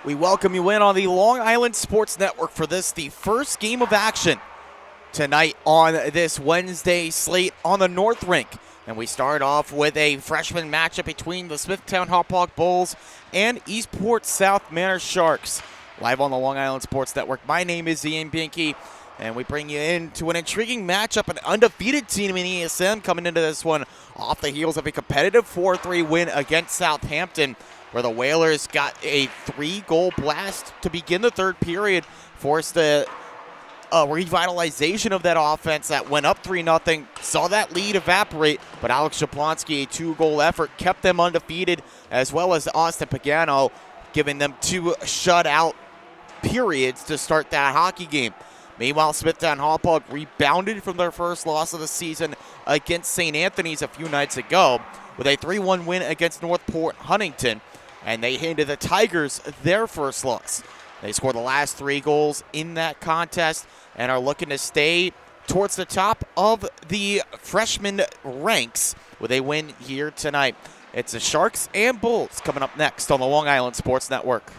We welcome you in on the Long Island Sports Network for this, the first game of action tonight on this Wednesday slate on the North Rink. And we start off with a freshman matchup between the Smithtown Hauppauge Bulls and Eastport South Manor Sharks. Live on the Long Island Sports Network. My name is Ian Binky, and we bring you into an intriguing matchup, an undefeated team in ESM coming into this one off the heels of a competitive 4-3 win against Southampton, where the Whalers got a 3-goal blast to begin the third period, forced a revitalization of that offense that went up 3-0, saw that lead evaporate, but Alex Jablonski, a 2-goal effort, kept them undefeated, as well as Austin Pagano, giving them 2 shutout periods to start that hockey game. Meanwhile, Smithtown Hauppauge rebounded from their first loss of the season against St. Anthony's a few nights ago with a 3-1 win against Northport Huntington, and they handed the Tigers their first loss. They scored the last 3 goals in that contest and are looking to stay towards the top of the freshman ranks with a win here tonight. It's the Sharks and Bulls coming up next on the Long Island Sports Network.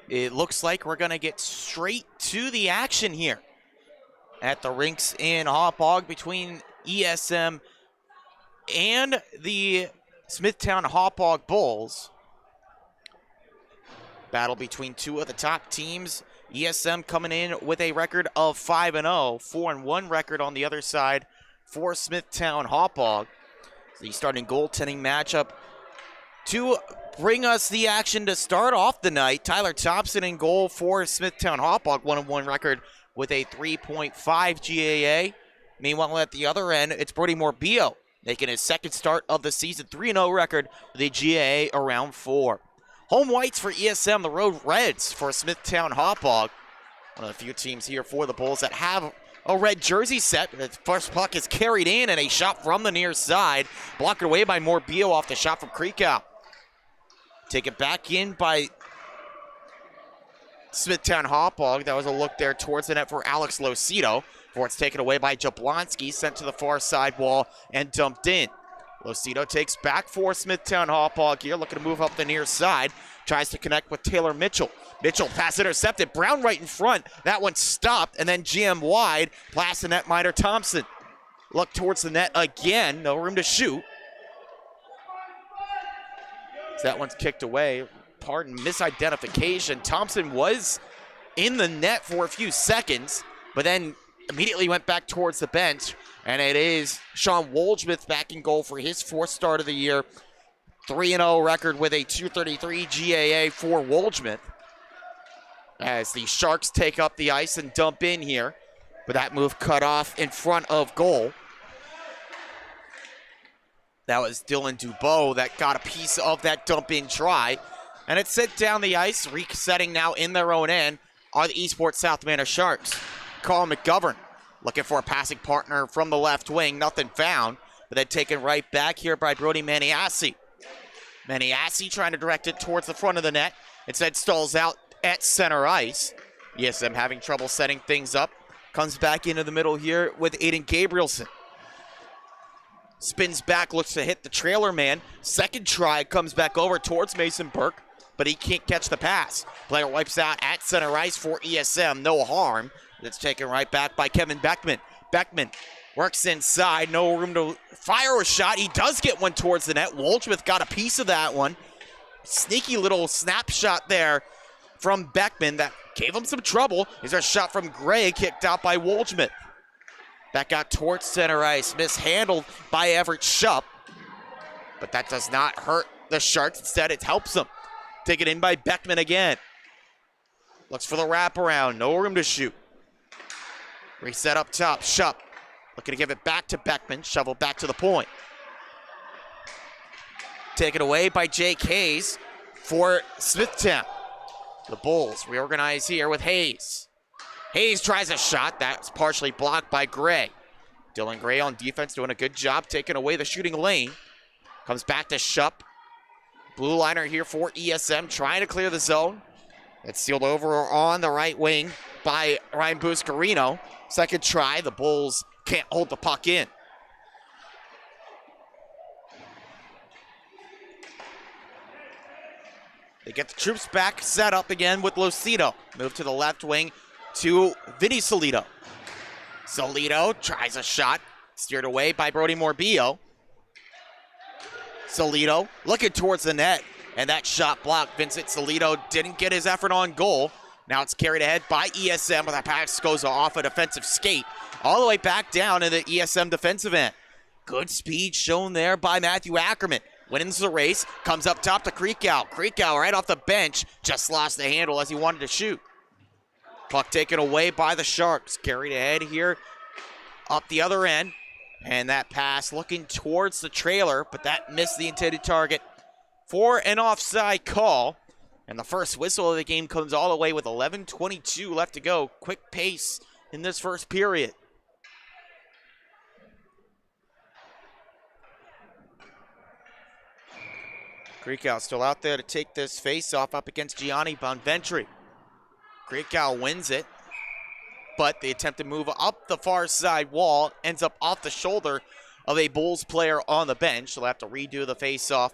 It looks like we're going to get straight to the action here at the rinks in Hauppauge between ESM and the Smithtown Hauppauge Bulls. Battle between two of the top teams. ESM coming in with a record of 5-0, 4-1 record on the other side for Smithtown Hauppauge. The starting goaltending matchup to bring us the action to start off the night. Tyler Thompson in goal for Smithtown Hauppauge, 1-1 record with a 3.5 GAA. Meanwhile, at the other end, it's Brody Morbillo making his second start of the season, 3-0 record with a GAA around 4. Home whites for ESM, the road reds for Smithtown Hauppauge. One of the few teams here for the Bulls that have a red jersey set. The first puck is carried in, and a shot from the near side. Blocked away by Morbillo off the shot from Kreekow. Take it back in by Smithtown Hauppauge. That was a look there towards the net for Alex Losito. Before it's taken away by Jablonski, sent to the far side wall and dumped in. Losito takes back for Smithtown Hauppauge here, looking to move up the near side. Tries to connect with Taylor Mitchell. Mitchell pass intercepted. Brown right in front. That one stopped, and then GM wide. Pass to netminder Thompson. Look towards the net again. No room to shoot. So that one's kicked away. Pardon, misidentification. Thompson was in the net for a few seconds, but then immediately went back towards the bench. And it is Sean Woldschmidt back in goal for his fourth start of the year. 3-0 record with a 233 GAA for Woldschmidt. As the Sharks take up the ice and dump in here. But that move cut off in front of goal. That was Dylan Dubois that got a piece of that dump-in try. And it's sent down the ice, resetting now in their own end are the Eastport South Manor Sharks. Carl McGovern looking for a passing partner from the left wing. Nothing found, but then taken right back here by Brody Maniassi. Maniassi trying to direct it towards the front of the net. Instead stalls out at center ice. ESM having trouble setting things up. Comes back into the middle here with Aiden Gabrielson. Spins back, looks to hit the trailer man. Second try comes back over towards Mason Burke, but he can't catch the pass. Player wipes out at center ice for ESM. No harm. That's taken right back by Kevin Beckman. Beckman works inside. No room to fire a shot. He does get one towards the net. Woldschmidt got a piece of that one. Sneaky little snapshot there from Beckman that gave him some trouble. Is there a shot from Gray, kicked out by Woldschmidt. Back out towards center ice. Mishandled by Everett Shupp. But that does not hurt the Sharks. Instead, it helps them. Taken in by Beckman again. Looks for the wraparound. No room to shoot. Reset up top. Shupp looking to give it back to Beckman. Shovel back to the point. Taken away by Jake Hayes for Smithtown. The Bulls reorganize here with Hayes. Hayes tries a shot. That's partially blocked by Gray. Dylan Gray on defense doing a good job taking away the shooting lane. Comes back to Shupp. Blue liner here for ESM trying to clear the zone. It's sealed over on the right wing by Ryan Buscarino. Second try, the Bulls can't hold the puck in. They get the troops back, set up again with Losito. Move to the left wing to Vinny Solito. Solito tries a shot, steered away by Brody Morbillo. Solito looking towards the net, and that shot blocked. Vincent Solito didn't get his effort on goal. Now it's carried ahead by ESM, but that pass goes off a defensive skate all the way back down in the ESM defensive end. Good speed shown there by Matthew Ackerman. Wins the race, comes up top to Kreekow. Kreekow right off the bench, just lost the handle as he wanted to shoot. Puck taken away by the Sharks. Carried ahead here up the other end. And that pass looking towards the trailer, but that missed the intended target for an offside call. And the first whistle of the game comes all the way with 11:22 left to go. Quick pace in this first period. Kreekow still out there to take this face-off up against Gianni Bonventri. Kreekow wins it, but the attempted move up the far side wall ends up off the shoulder of a Bulls player on the bench. They'll have to redo the face-off.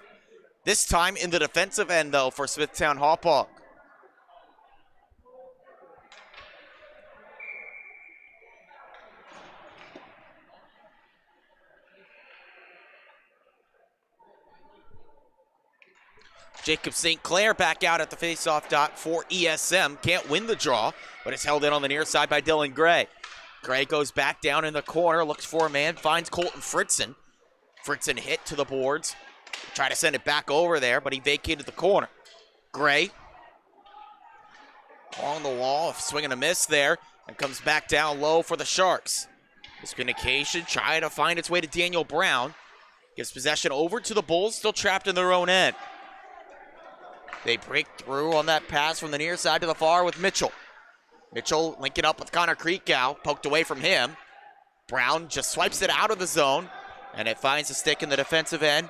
This time in the defensive end, though, for Smithtown Hauppauge. Jacob St. Clair back out at the faceoff dot for ESM. Can't win the draw, but it's held in on the near side by Dylan Gray. Gray goes back down in the corner, looks for a man, finds Colton Fritzen. Fritzen hit to the boards. Try to send it back over there, but he vacated the corner. Gray along the wall, swing and a miss there, and comes back down low for the Sharks. Miscommunication, trying to find its way to Daniel Brown. Gives possession over to the Bulls, still trapped in their own end. They break through on that pass from the near side to the far with Mitchell. Mitchell linking up with Connor Kriekow, poked away from him. Brown just swipes it out of the zone, and it finds a stick in the defensive end.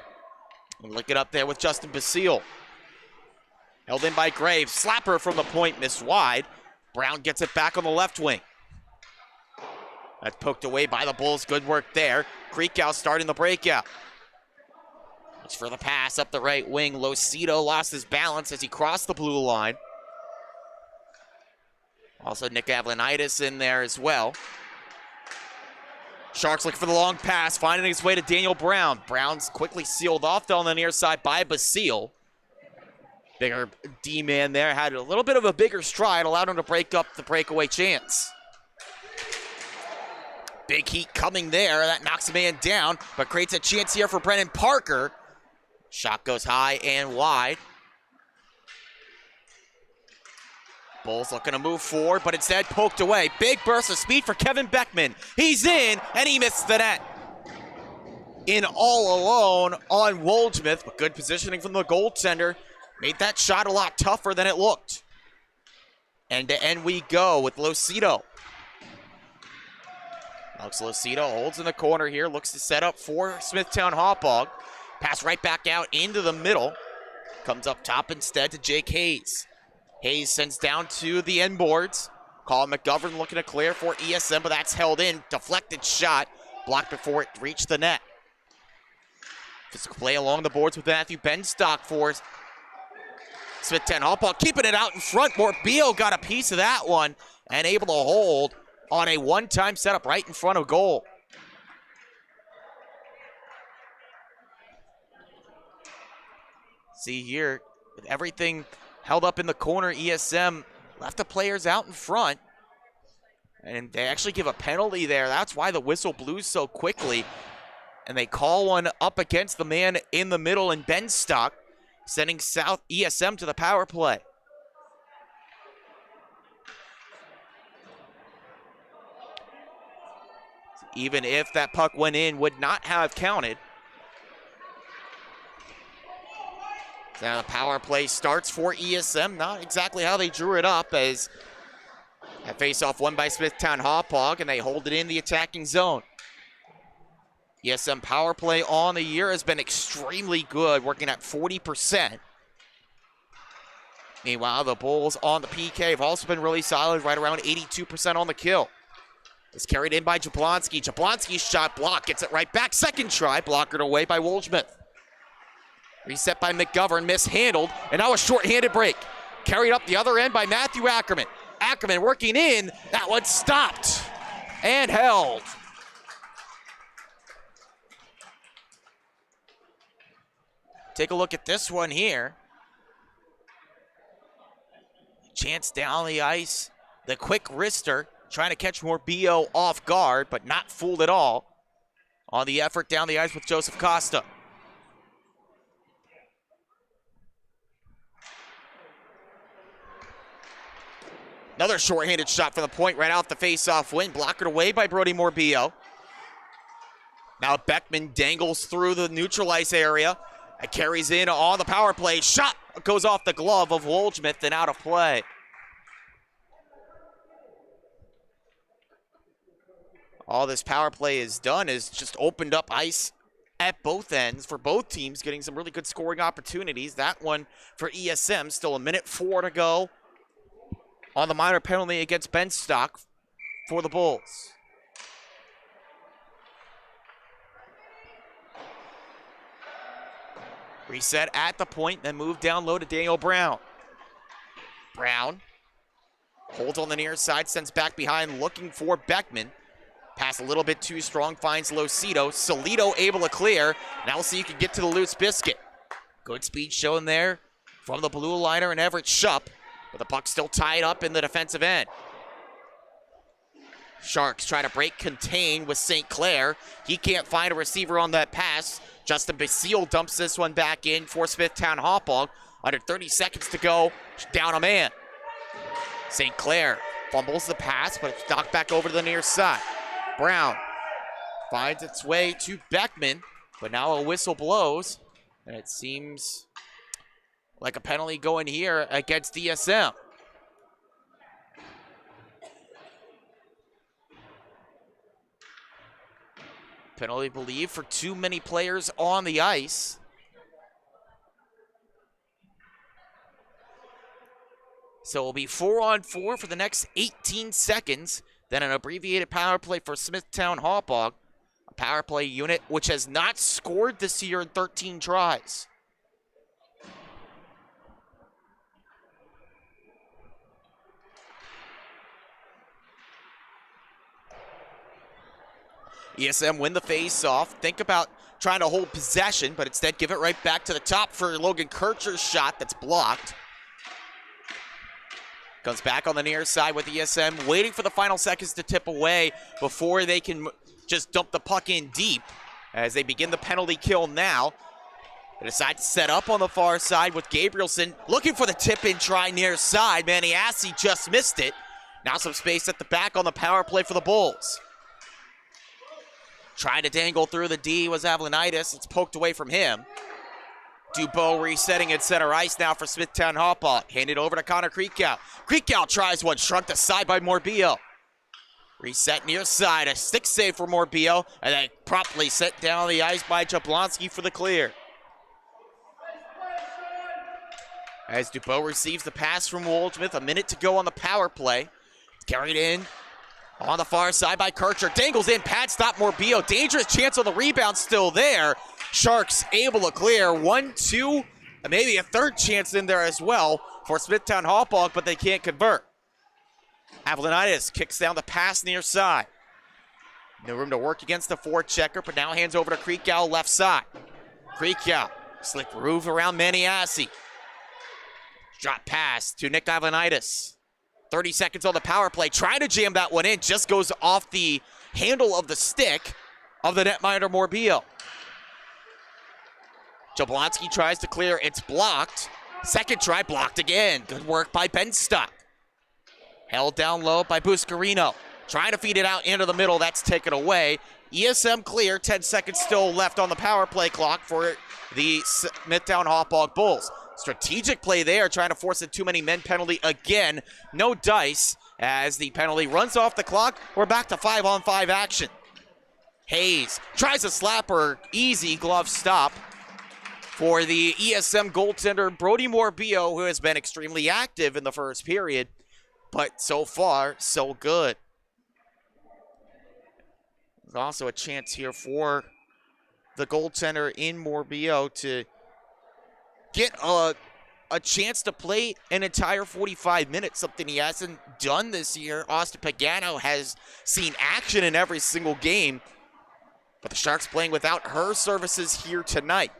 And link it up there with Justin Basile. Held in by Graves. Slapper from the point, missed wide. Brown gets it back on the left wing. That's poked away by the Bulls. Good work there. Kriekow starting the breakout. Looks for the pass up the right wing. Losito lost his balance as he crossed the blue line. Also Nick Avlonitis in there as well. Sharks looking for the long pass, finding his way to Daniel Brown. Brown's quickly sealed off though on the near side by Basile. Bigger D-man there, had a little bit of a bigger stride, allowed him to break up the breakaway chance. Big heat coming there, that knocks a man down, but creates a chance here for Brennan Parker. Shot goes high and wide. Bulls looking to move forward, but instead poked away. Big burst of speed for Kevin Beckman. He's in, and he missed the net. In all alone on Woldsmith, but good positioning from the goaltender. Made that shot a lot tougher than it looked. End to end we go with Losito. Alex Losito holds in the corner here, looks to set up for Smithtown Hauppauge. Pass right back out into the middle. Comes up top instead to Jake Hayes. Hayes sends down to the end boards. Colin McGovern looking to clear for ESM, but that's held in. Deflected shot, blocked before it reached the net. Physical play along the boards with Matthew Benstock for Smithtown Hauppauge, keeping it out in front. Morbillo got a piece of that one and able to hold on a one-time setup right in front of goal. See here, with everything held up in the corner, ESM left the players out in front. And they actually give a penalty there. That's why the whistle blew so quickly. And they call one up against the man in the middle in Benstock, sending South ESM to the power play. Even if that puck went in, would not have counted. Now the power play starts for ESM. Not exactly how they drew it up, as that face-off won by Smithtown Hauppauge, and they hold it in the attacking zone. ESM power play on the year has been extremely good, working at 40%. Meanwhile, the Bulls on the PK have also been really solid, right around 82% on the kill. It's carried in by Jablonski. Jablonski's shot blocked, gets it right back. Second try, blockered away by Woldsmith. Reset by McGovern, mishandled, and now a short-handed break. Carried up the other end by Matthew Ackerman. Ackerman working in, that one stopped and held. Take a look at this one here. Chance down the ice. The quick wrister, trying to catch Morbillo off guard, but not fooled at all on the effort down the ice with Joseph Costa. Another short-handed shot from the point right off the face-off wing. Blocked away by Brody Morbillo. Now Beckman dangles through the neutral ice area. It carries in on the power play. Shot goes off the glove of Woldsmith and out of play. All this power play has done is just opened up ice at both ends for both teams, getting some really good scoring opportunities. That one for ESM, still 1:04 to go on the minor penalty against Benstock for the Bulls. Reset at the point, then move down low to Daniel Brown. Brown holds on the near side, sends back behind, looking for Beckman. Pass a little bit too strong, finds Losito. Solito able to clear. Now we'll see if he can get to the loose biscuit. Good speed shown there from the blue liner and Everett Shupp, but the puck still tied up in the defensive end. Sharks try to break contain with St. Clair. He can't find a receiver on that pass. Justin Basile dumps this one back in for Smithtown Hauppauge. Under 30 seconds to go, down a man. St. Clair fumbles the pass, but it's knocked back over to the near side. Brown finds its way to Beckman, but now a whistle blows, and it seems like a penalty going here against DSM. Penalty believed for too many players on the ice. So it'll be 4-on-4 for the next 18 seconds. Then an abbreviated power play for Smithtown Hauppauge, a power play unit which has not scored this year in 13 tries. ESM win the face-off. Think about trying to hold possession, but instead give it right back to the top for Logan Kircher's shot that's blocked. Comes back on the near side with ESM, waiting for the final seconds to tip away before they can just dump the puck in deep as they begin the penalty kill now. They decide to set up on the far side with Gabrielson looking for the tip-in try near side. Maniassi just missed it. Now some space at the back on the power play for the Bulls. Trying to dangle through the D was Avlanitis. It's poked away from him. Dubois resetting at center ice now for Smithtown Hauppauge. Handed over to Connor Creekow. Creekow tries one, shrunk aside by Morbillo. Reset near side, a stick save for Morbillo, and then promptly set down the ice by Jablonski for the clear. As Dubois receives the pass from Woldsmith, a minute to go on the power play. Carried in on the far side by Kircher. Dangles in, pad stop Morbillo. Dangerous chance on the rebound still there. Sharks able to clear 1-2, and maybe a third chance in there as well for Smithtown Hauppauge, but they can't convert. Avlanitis kicks down the pass near side. No room to work against the forechecker, but now hands over to Creekow left side. Creekow, slick groove around Maniassi. Drop pass to Nick Avlanitis. 30 seconds on the power play, trying to jam that one in, just goes off the handle of the stick of the netminder Morbillo. Jablonski tries to clear, it's blocked. Second try, blocked again. Good work by Benstock. Held down low by Buscarino. Trying to feed it out into the middle, that's taken away. ESM clear, 10 seconds still left on the power play clock for the Smithtown Hauppauge Bulls. Strategic play there, trying to force a too many men penalty again. No dice as the penalty runs off the clock. We're back to 5-on-5 action. Hayes tries a slapper, easy glove stop for the ESM goaltender Brody Morbillo, who has been extremely active in the first period, but so far, so good. There's also a chance here for the goaltender in Morbillo to get a chance to play an entire 45 minutes, something he hasn't done this year. Austin Pagano has seen action in every single game, but the Sharks playing without her services here tonight.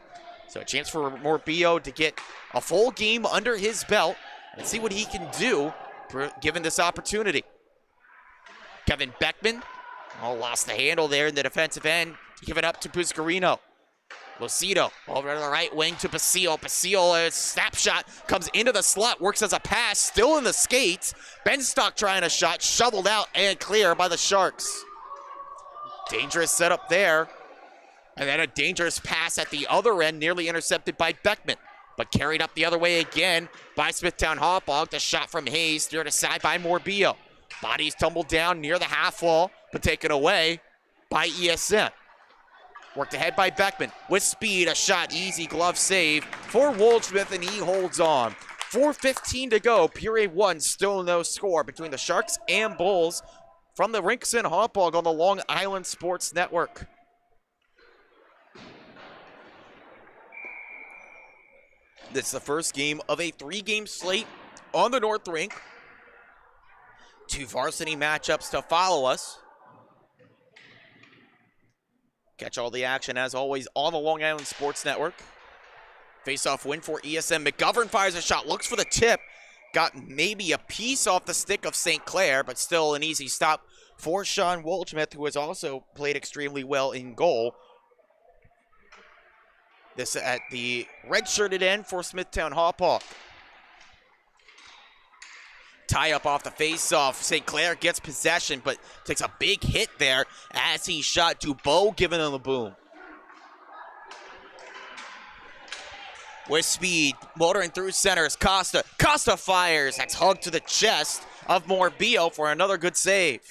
So a chance for Morbillo to get a full game under his belt and see what he can do given this opportunity. Kevin Beckman, lost the handle there in the defensive end. Give it up to Buscarino. Lucido over to the right wing to Basile. Basile, a snapshot, comes into the slot, works as a pass, still in the skates. Benstock trying a shot, shoveled out and clear by the Sharks. Dangerous setup there. And then a dangerous pass at the other end, nearly intercepted by Beckman, but carried up the other way again by Smithtown Hauppauge. The shot from Hayes, steered aside by Morbillo. Bodies tumbled down near the half wall, but taken away by ESM. Worked ahead by Beckman with speed, a shot, easy glove save for Woldsmith, and he holds on. 4:15 to go, period one, still no score between the Sharks and Bulls from the rinks in Hauppauge on the Long Island Sports Network. This is the first game of a 3-game slate on the North Rink. 2 varsity matchups to follow us. Catch all the action, as always, on the Long Island Sports Network. Face-off win for ESM. McGovern fires a shot, looks for the tip. Got maybe a piece off the stick of St. Clair, but still an easy stop for Sean Woldschmidt, who has also played extremely well in goal. This at the red-shirted end for Smithtown Hauppauge. Tie up off the face-off. St. Clair gets possession, but takes a big hit there as he shot. Dubois giving him a boom. With speed, motoring through center is Costa. Costa fires. That's hugged to the chest of Morbillo for another good save.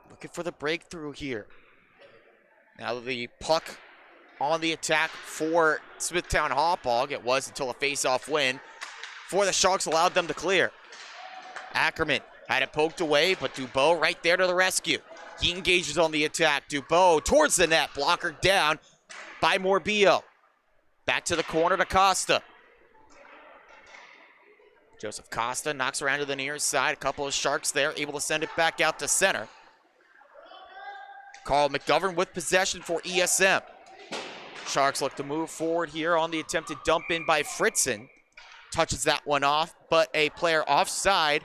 Looking for the breakthrough here. Now the puck on the attack for Smithtown Hauppauge. It was until a face-off win for the Sharks allowed them to clear. Ackerman had it poked away, but Dubois right there to the rescue. He engages on the attack. Dubois towards the net, blocker down by Morbillo. Back to the corner to Costa. Joseph Costa knocks around to the near side. A couple of Sharks there, able to send it back out to center. Carl McGovern with possession for ESM. Sharks look to move forward here on the attempted dump in by Fritzen. Touches that one off, but a player offside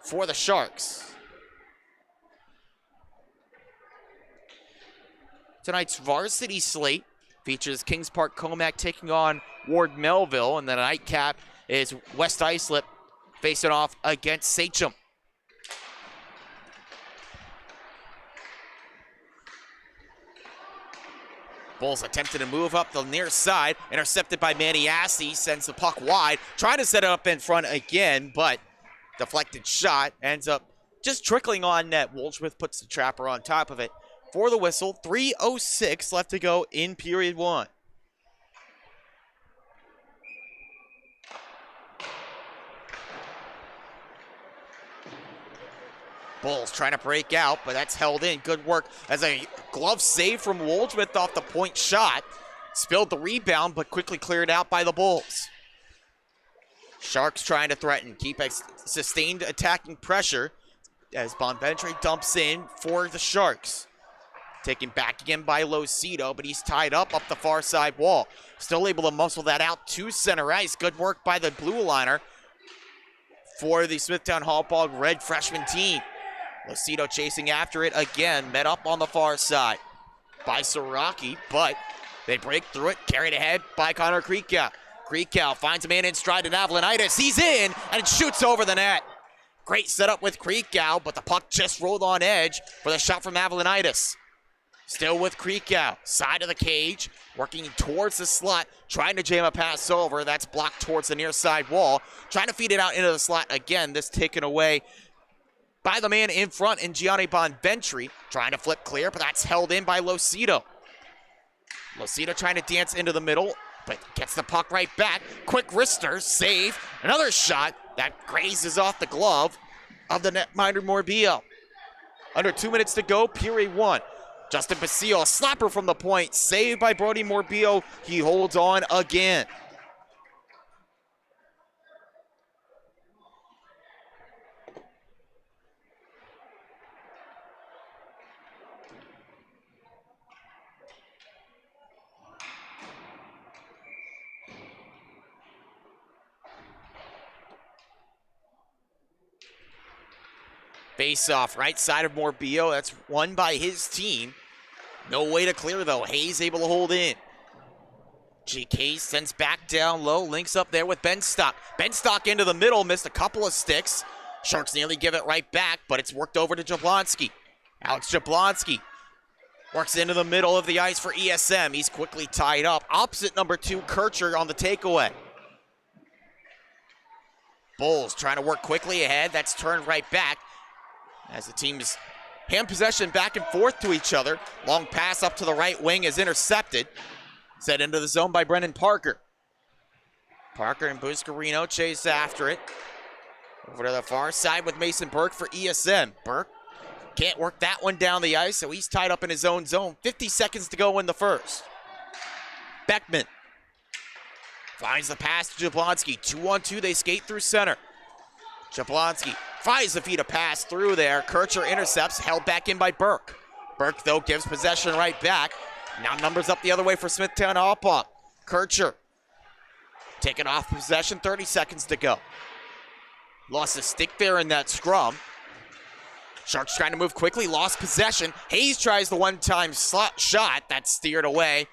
for the Sharks. Tonight's varsity slate features Kings Park Comac taking on Ward Melville, and the nightcap is West Islip facing off against Sachem. Bulls attempted to move up the near side, intercepted by Maniassi, sends the puck wide, trying to set it up in front again, but deflected shot ends up just trickling on net. Woldschmidt puts the trapper on top of it for the whistle. 3:06 left to go in period one. Bulls trying to break out, but that's held in. Good work as a glove save from Woldschmidt off the point shot. Spilled the rebound, but quickly cleared out by the Bulls. Sharks trying to threaten, keep a sustained attacking pressure as Bonventre dumps in for the Sharks. Taken back again by Losito, but he's tied up the far side wall. Still able to muscle that out to center ice. Good work by the blue liner for the Smithtown Hauppauge red freshman team. Losito chasing after it again, met up on the far side by Siraki, but they break through it, carried ahead by Connor Kreekow. Kreekow finds a man in stride in Avlonitis. He's in and shoots over the net. Great setup with Kreekow, but the puck just rolled on edge for the shot from Avlonitis. Still with Kreekow, side of the cage, working towards the slot, trying to jam a pass over. That's blocked towards the near side wall. Trying to feed it out into the slot again. This taken away by the man in front in Gianni Bonventre. Trying to flip clear, but that's held in by Losito. Losito trying to dance into the middle, but gets the puck right back. Quick wrister, save. Another shot that grazes off the glove of the netminder Morbillo. Under 2 minutes to go, period one. Justin Basile, a slapper from the point, saved by Brody Morbillo. He holds on again. Face off, right side of Morbillo. That's won by his team. No way to clear, though. Hayes able to hold in. GK sends back down low. Links up there with Benstock. Benstock into the middle. Missed a couple of sticks. Sharks nearly give it right back, but it's worked over to Jablonski. Alex Jablonski works into the middle of the ice for ESM. He's quickly tied up. Opposite number 2, Kircher on the takeaway. Bulls trying to work quickly ahead. That's turned right back as the teams hand possession back and forth to each other. Long pass up to the right wing is intercepted. Set into the zone by Brendan Parker. Parker and Buscarino chase after it. Over to the far side with Mason Burke for ESM. Burke can't work that one down the ice, so he's tied up in his own zone. 50 seconds to go in the first. Beckman finds the pass to Jablonski. 2-on-2, they skate through center. Jablonski finds the feet a pass through there. Kircher intercepts, held back in by Burke. Burke, though, gives possession right back. Now numbers up the other way for Smithtown Hauppauge. Kircher taking off possession, 30 seconds to go. Lost a stick there in that scrum. Sharks trying to move quickly, lost possession. Hayes tries the one-time shot that's steered away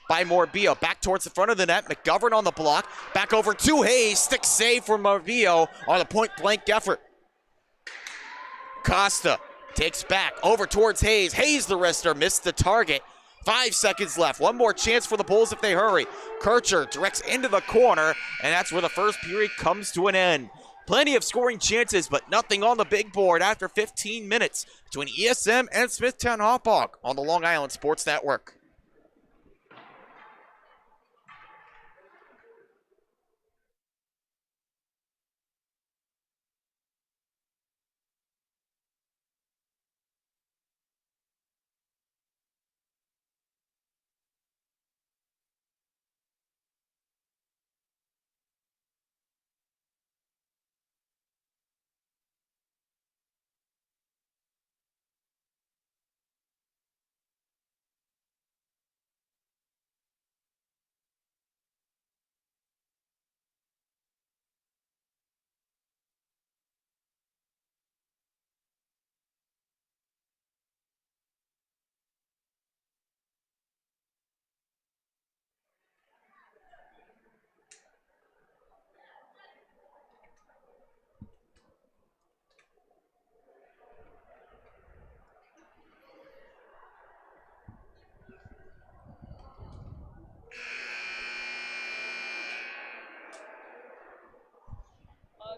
by Morbillo. Back towards the front of the net. McGovern on the block. Back over to Hayes. Stick save for Morbillo on a point-blank effort. Costa takes back over towards Hayes. Hayes, the wrister, missed the target. 5 seconds left. One more chance for the Bulls if they hurry. Kircher directs into the corner, and that's where the first period comes to an end. Plenty of scoring chances, but nothing on the big board after 15 minutes between ESM and Smithtown Hauppauge on the Long Island Sports Network.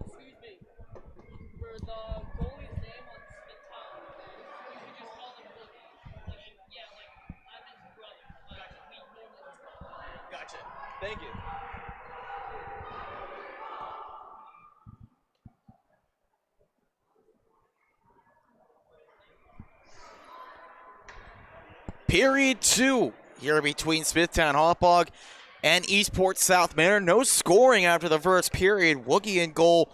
Excuse me. For the goalie's name on Smithtown, you could just call him Boogie. Yeah, I'm his brother. We normally just call him. Gotcha. Thank you. Period 2 here between Smithtown Hauppauge and Eastport South Manor. No scoring after the first period. Woogie in goal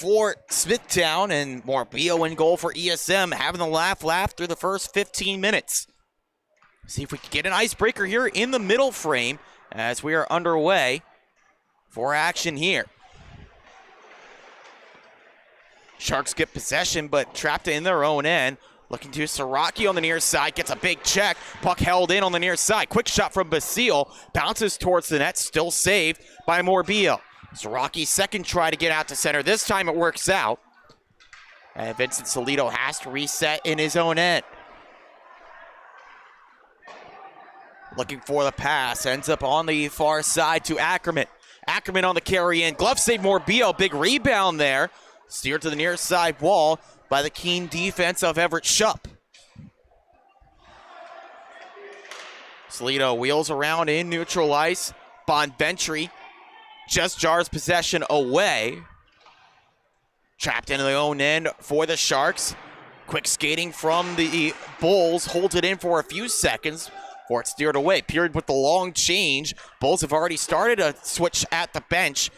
for Smithtown and Morbillo in goal for ESM, having the laugh through the first 15 minutes. See if we can get an icebreaker here in the middle frame as we are underway for action here. Sharks get possession, but trapped in their own end. Looking to Siraki on the near side, gets a big check. Puck held in on the near side. Quick shot from Basile, bounces towards the net, still saved by Morbillo. Siraki's second try to get out to center. This time it works out. And Vincent Solito has to reset in his own end. Looking for the pass, ends up on the far side to Ackerman. Ackerman on the carry in, glove save Morbillo, big rebound there. Steered to the near side wall by the keen defense of Everett Shupp. Solito wheels around in neutral ice. Bonventry just jars possession away. Trapped into the own end for the Sharks. Quick skating from the Bulls, holds it in for a few seconds before it's steered away. Period with the long change. Bulls have already started a switch at the bench.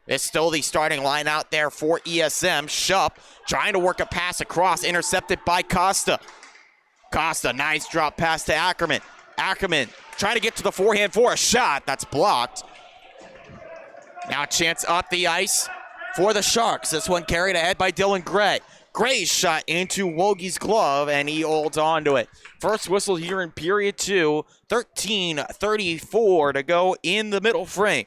It's still the starting line out there for ESM. Shupp trying to work a pass across, intercepted by Costa. Costa, nice drop pass to Ackerman. Ackerman trying to get to the forehand for a shot. That's blocked. Now a chance up the ice for the Sharks. This one carried ahead by Dylan Gray. Gray's shot into Wogie's glove, and he holds on to it. First whistle here in period 2. 13:34 to go in the middle frame.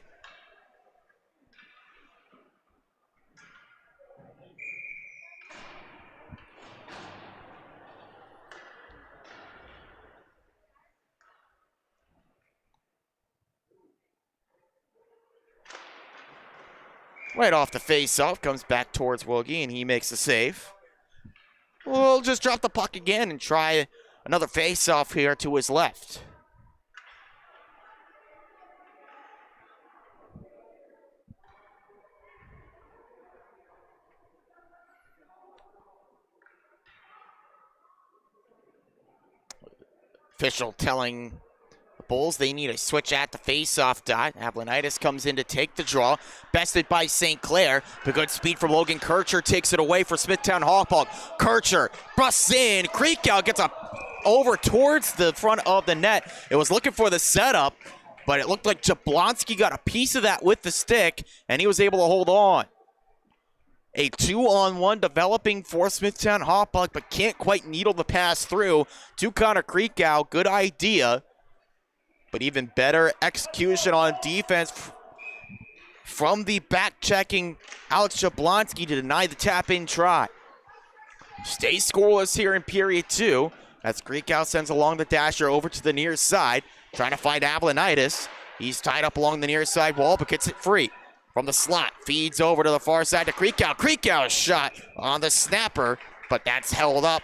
Right off the face-off, comes back towards Woogie, and he makes the save. We'll just drop the puck again and try another face-off here to his left. Official telling the Bulls, they need a switch at the face-off dot. Ablanitis comes in to take the draw. Bested by St. Clair. The good speed from Logan Kircher takes it away for Smithtown Hauppauge. Kircher busts in. Creekout gets over towards the front of the net. It was looking for the setup, but it looked like Jablonski got a piece of that with the stick, and he was able to hold on. A 2-on-1 developing for Smithtown Hauppauge, but can't quite needle the pass through to Connor Creekout. Good idea, but even better execution on defense from the back-checking Alex Jablonski to deny the tap-in try. Stay scoreless here in period 2 as Creekout sends along the dasher over to the near side, trying to find Ablanitis. He's tied up along the near side wall, but gets it free. From the slot, feeds over to the far side to Creekout. Creekout shot on the snapper, but that's held up.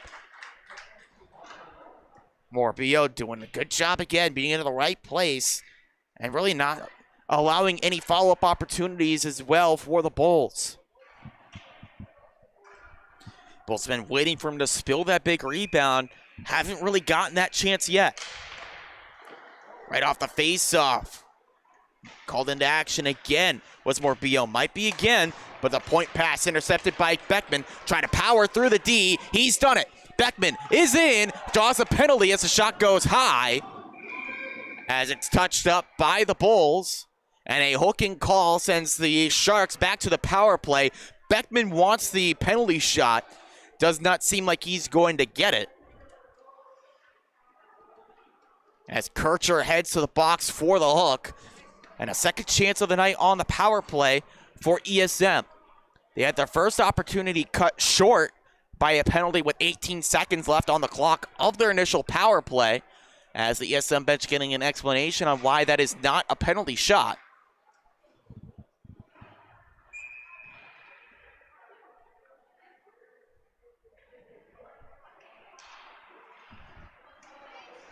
Morbillo doing a good job again, being in the right place, and really not allowing any follow-up opportunities as well for the Bulls. Bulls have been waiting for him to spill that big rebound. Haven't really gotten that chance yet. Right off the face-off. Called into action again. Was Morbillo, might be again, but the point pass intercepted by Beckman. Trying to power through the D. He's done it. Beckman is in, draws a penalty as the shot goes high. As it's touched up by the Bulls. And a hooking call sends the Sharks back to the power play. Beckman wants the penalty shot. Does not seem like he's going to get it. As Kircher heads to the box for the hook. And a second chance of the night on the power play for ESM. They had their first opportunity cut short by a penalty with 18 seconds left on the clock of their initial power play, as the ESM bench getting an explanation on why that is not a penalty shot.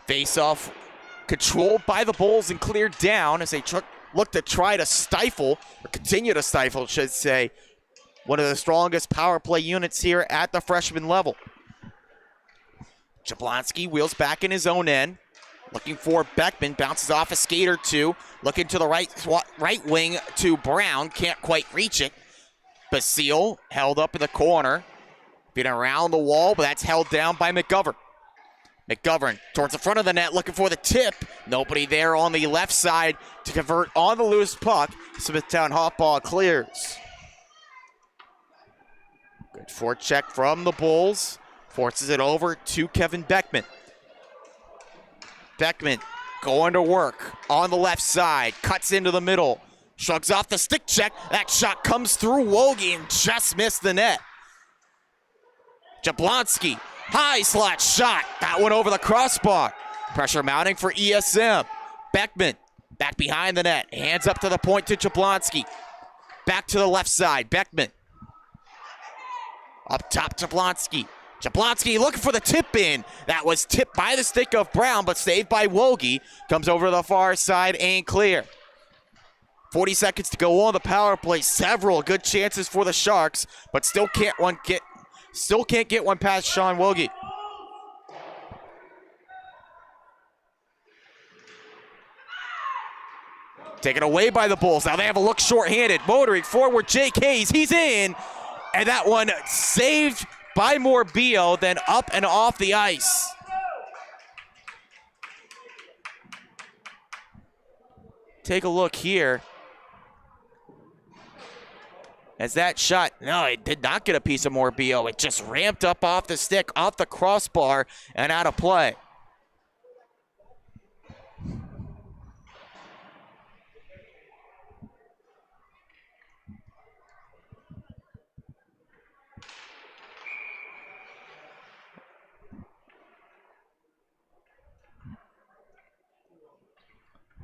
Face-off controlled by the Bulls and cleared down as they look to try to stifle, or continue to stifle, I should say, one of the strongest power play units here at the freshman level. Jablonski wheels back in his own end, looking for Beckman, bounces off a skate or two, looking to the right wing to Brown, can't quite reach it. Basile held up in the corner, been around the wall, but that's held down by McGovern. McGovern towards the front of the net, looking for the tip. Nobody there on the left side to convert on the loose puck. Smithtown Hauppauge clears. Good forecheck from the Bulls. Forces it over to Kevin Beckman. Beckman going to work on the left side. Cuts into the middle. Shrugs off the stick check. That shot comes through Wogi and just missed the net. Jablonski. High slot shot. That one over the crossbar. Pressure mounting for ESM. Beckman back behind the net. Hands up to the point to Jablonski. Back to the left side. Beckman. Up top, Jablonski. Jablonski looking for the tip in. That was tipped by the stick of Brown, but saved by Wogi. Comes over to the far side and clear. 40 seconds to go on the power play. Several good chances for the Sharks, but still can't get one past Sean Wogi. Taken away by the Bulls. Now they have a look shorthanded. Motoring forward, Jake Hayes. He's in. And that one saved by Morbillo, then up and off the ice. Take a look here. As that shot, no, it did not get a piece of Morbillo. It just ramped up off the stick, off the crossbar, and out of play.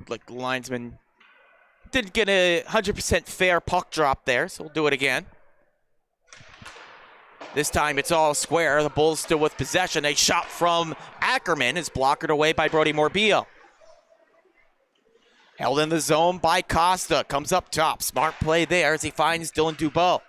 Like the linesman didn't get a 100% fair puck drop there, so we'll do it again. This time it's all square. The Bulls still with possession. A shot from Ackerman is blockered away by Brody Morbillo. Held in the zone by Costa. Comes up top. Smart play there as he finds Dylan Dubois.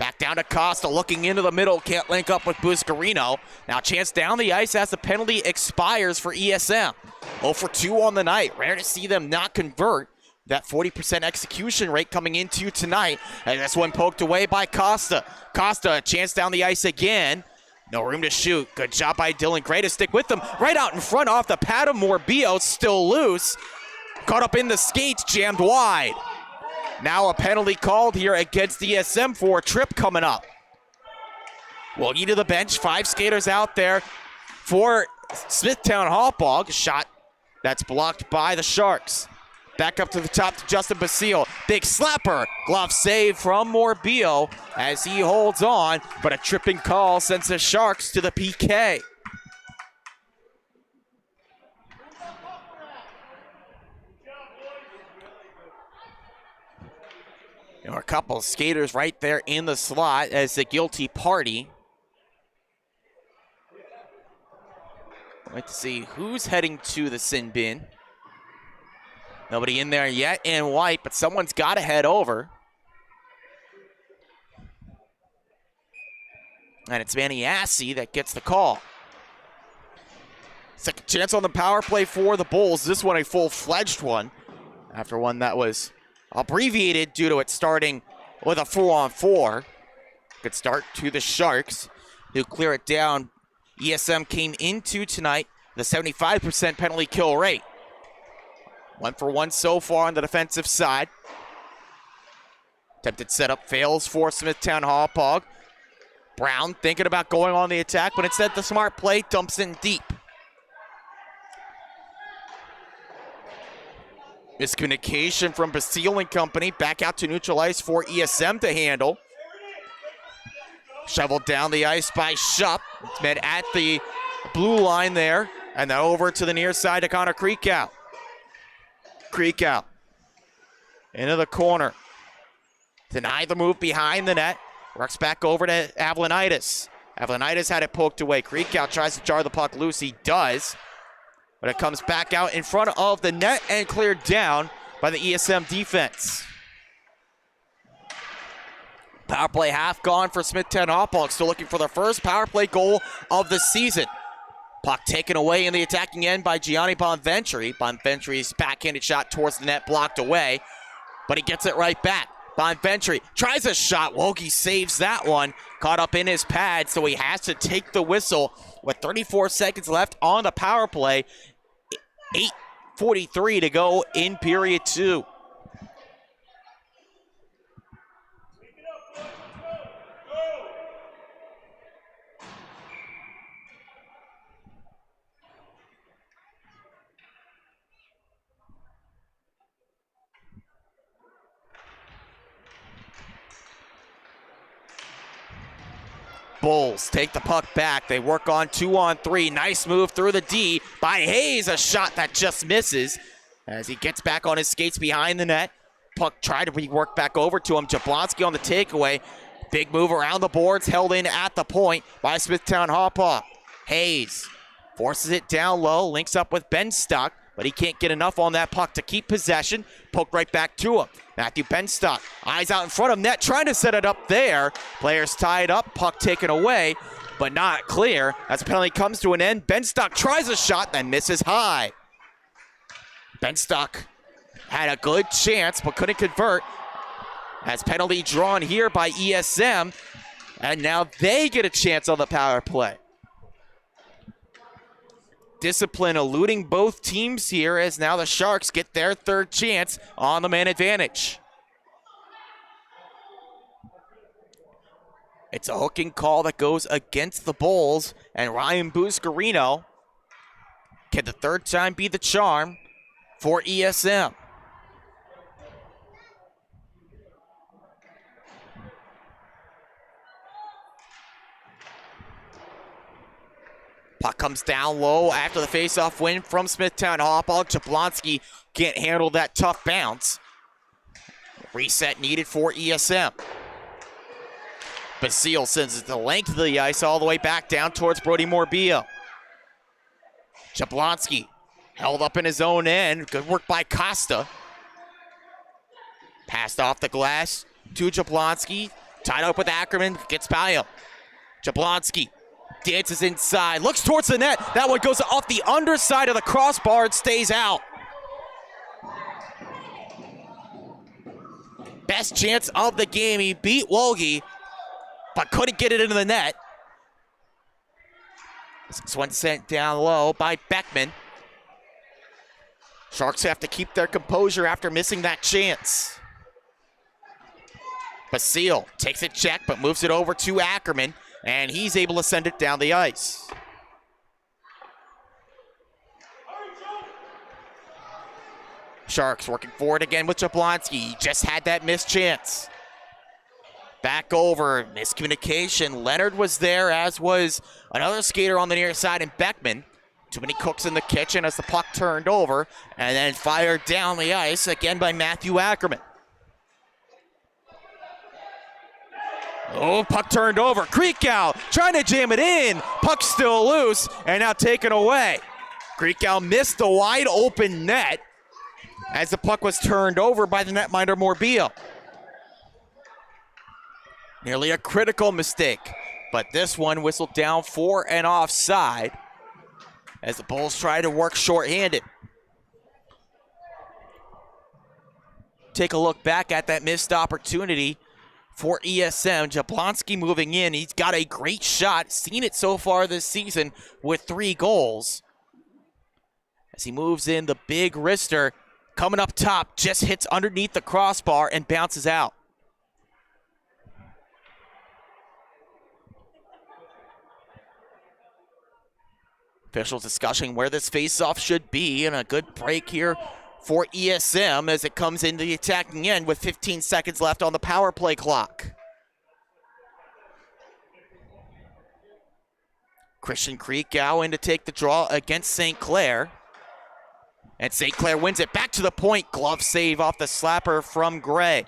Back down to Costa, looking into the middle, can't link up with Buscarino. Now chance down the ice as the penalty expires for ESM. 0 for 2 on the night. Rare to see them not convert. That 40% execution rate coming into tonight. And this one poked away by Costa. Costa, a chance down the ice again. No room to shoot. Good job by Dylan Gray to stick with them. Right out in front off the pad of Morbio, still loose. Caught up in the skates, jammed wide. Now a penalty called here against ESM for a trip coming up. Wilkie to the bench, 5 skaters out there for Smithtown Hauppauge. Shot that's blocked by the Sharks. Back up to the top to Justin Basile. Big slapper. Glove save from Morbio as he holds on, but a tripping call sends the Sharks to the PK. There are a couple of skaters right there in the slot as the guilty party. Wait to see who's heading to the sin bin. Nobody in there yet in white, but someone's got to head over. And it's Maniassi that gets the call. Second chance on the power play for the Bulls. This one a full-fledged one after one that was abbreviated due to it starting with a 4-on-4. Good start to the Sharks, who clear it down. ESM came into tonight the 75% penalty kill rate. 1 for 1 so far on the defensive side. Attempted setup fails for Smithtown Hauppauge. Brown thinking about going on the attack, but instead the smart play dumps in deep. Miscommunication from Basile and company. Back out to neutral ice for ESM to handle. Shoveled down the ice by Shupp. It's met at the blue line there. And then over to the near side to Connor Creekout. Creekout into the corner. Denied the move behind the net. Works back over to Avlonitis. Avlonitis had it poked away. Creekout tries to jar the puck loose. He does. But it comes back out in front of the net and cleared down by the ESM defense. Power play half gone for Smithtown Hauppauge. Still looking for their first power play goal of the season. Puck taken away in the attacking end by Gianni Bonventuri. Bonventuri's backhanded shot towards the net blocked away, but he gets it right back. Bonventuri tries a shot. Wogie saves that one. Caught up in his pad, so he has to take the whistle with 34 seconds left on the power play. 8:43 to go in period 2. Bulls take the puck back. They work on 2-on-3. Nice move through the D by Hayes. A shot that just misses as he gets back on his skates behind the net. Puck tried to be worked back over to him. Jablonski on the takeaway. Big move around the boards. Held in at the point by Smithtown Hauppauge. Hayes forces it down low. Links up with Benstock, but he can't get enough on that puck to keep possession. Poke right back to him. Matthew Benstock, eyes out in front of net, trying to set it up there. Players tied up, puck taken away, but not clear. As the penalty comes to an end, Benstock tries a shot, then misses high. Benstock had a good chance, but couldn't convert. As penalty drawn here by ESM, and now they get a chance on the power play. Discipline eluding both teams here as now the Sharks get their third chance on the man advantage. It's a hooking call that goes against the Bulls, and Ryan Buscarino can the third time be the charm for ESM. Puck comes down low after the faceoff win from Smithtown Hauppauge. Jablonski can't handle that tough bounce. Reset needed for ESM. Basile sends it the length of the ice all the way back down towards Brody Morbio. Jablonski held up in his own end. Good work by Costa. Passed off the glass to Jablonski. Tied up with Ackerman, gets by him. Jablonski dances inside, looks towards the net. That one goes off the underside of the crossbar and stays out. Best chance of the game. He beat Wolge, but couldn't get it into the net. This one sent down low by Beckman. Sharks have to keep their composure after missing that chance. Basile takes a check, but moves it over to Ackerman, and he's able to send it down the ice. Sharks working forward again with Jablonski. He just had that missed chance. Back over, miscommunication. Leonard was there, as was another skater on the near side, and Beckman. Too many cooks in the kitchen as the puck turned over, and then fired down the ice again by Matthew Ackerman. Oh, puck turned over. Krikow trying to jam it in. Puck still loose, and now taken away. Krikow missed the wide open net as the puck was turned over by the netminder Morbillo. Nearly a critical mistake, but this one whistled down for an offside as the Bulls try to work shorthanded. Take a look back at that missed opportunity for ESM. Jablonski moving in. He's got a great shot. Seen it so far this season with 3 goals. As he moves in, the big wrister coming up top, just hits underneath the crossbar and bounces out. Officials discussing where this faceoff should be, and a good break here for ESM as it comes into the attacking end with 15 seconds left on the power play clock. Christian Krikow in to take the draw against St. Clair. And St. Clair wins it back to the point. Glove save off the slapper from Gray.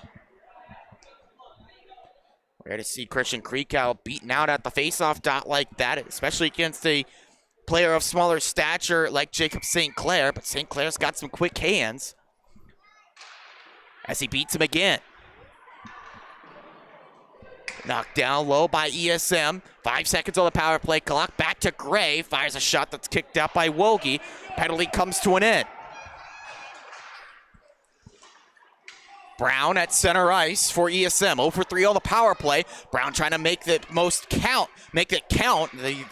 Rare to see Christian Krikow beaten out at the faceoff dot like that, especially against a player of smaller stature like Jacob St. Clair, but St. Clair's got some quick hands as he beats him again. Knocked down low by ESM. 5 seconds on the power play clock. Back to Gray. Fires a shot that's kicked out by Wolge. Penalty comes to an end. Brown at center ice for ESM. 0 for 3 on the power play. Brown trying to make the most count. Make it count. The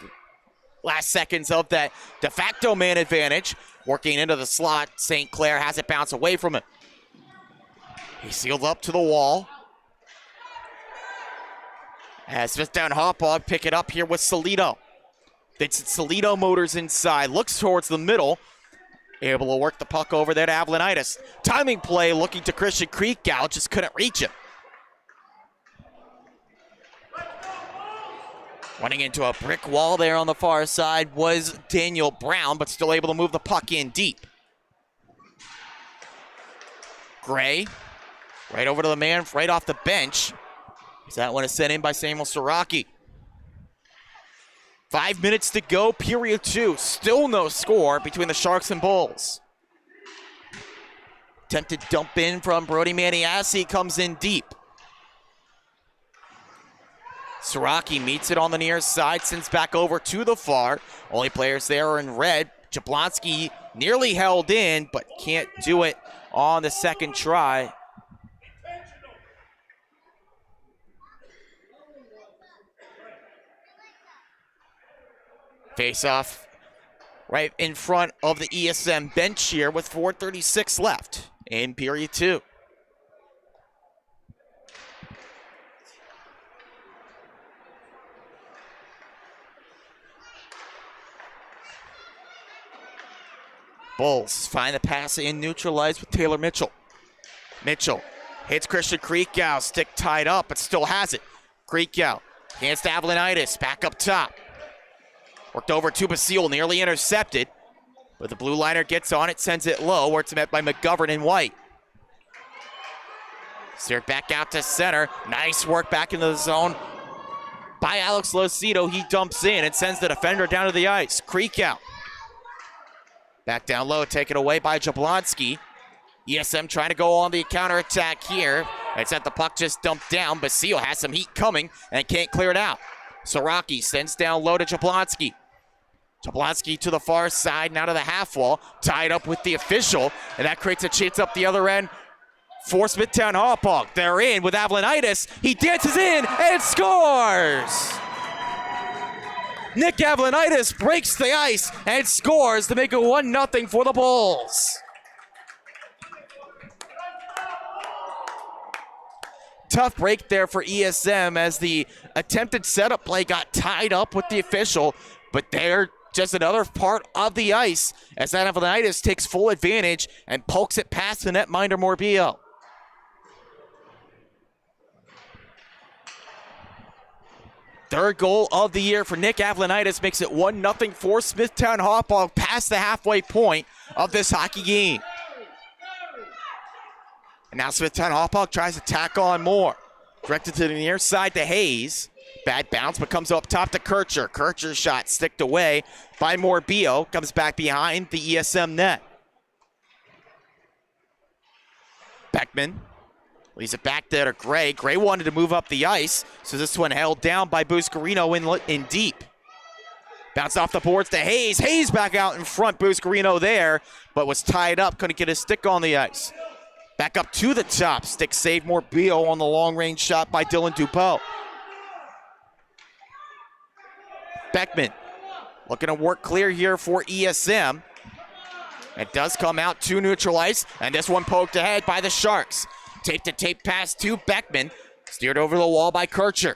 last seconds of that de facto man advantage. Working into the slot. St. Clair has it bounce away from him. He's sealed up to the wall. As Smithtown Hauppauge pick it up here with Salito. Vincent Salito motors inside. Looks towards the middle. Able to work the puck over there to Avlanitis. Timing play looking to Christian Krikow. Just couldn't reach him. Running into a brick wall there on the far side was Daniel Brown, but still able to move the puck in deep. Gray, right over to the man, right off the bench. That one is sent in by Samuel Siraki. 5 minutes to go, period 2. Still no score between the Sharks and Bulls. Attempted dump in from Brody Maniassi, comes in deep. Siraki meets it on the near side, sends back over to the far. Only players there are in red. Jablonski nearly held in, but can't do it on the second try. Face off right in front of the ESM bench here with 4:36 left in period 2. Bulls find the pass in, neutralized with Taylor Mitchell. Mitchell hits Christian Krikow, stick tied up, but still has it. Krikow hands to Avlanitis, back up top. Worked over to Basile, nearly intercepted. But the blue liner gets on it, sends it low, where it's met by McGovern and White. Steered back out to center. Nice work back into the zone by Alex Losito. He dumps in and sends the defender down to the ice. Krikow. Back down low, taken away by Jablonski. ESM trying to go on the counterattack here. Except the puck just dumped down. Basile has some heat coming and can't clear it out. Soraki sends down low to Jablonski. Jablonski to the far side, now to the half wall, tied up with the official, and that creates a chance up the other end for Smithtown Hauppauge. They're in with Avlonitis. He dances in and scores! Nick Avlonitis breaks the ice and scores to make it 1-0 for the Bulls. Tough break there for ESM as the attempted setup play got tied up with the official, but they're just another part of the ice as that Avlonitis takes full advantage and pokes it past the netminder Morbillo. Third goal of the year for Nick Avlonitis makes it 1-0 for Smithtown Hauppauge past the halfway point of this hockey game. And now Smithtown Hauppauge tries to tack on more. Directed to the near side to Hayes. Bad bounce, but comes up top to Kircher. Kircher's shot sticked away by Morbillo. Comes back behind the ESM net. Beckman leaves it back there to Gray. Gray wanted to move up the ice, so this one held down by Buscarino in deep. Bounced off the boards to Hayes. Hayes back out in front. Buscarino there, but was tied up. Couldn't get his stick on the ice. Back up to the top. Stick saved Morbillo on the long-range shot by Dylan Dupeau. Beckman looking to work clear here for ESM. It does come out to neutral ice, and this one poked ahead by the Sharks. Tape-to-tape pass to Beckman. Steered over the wall by Kircher.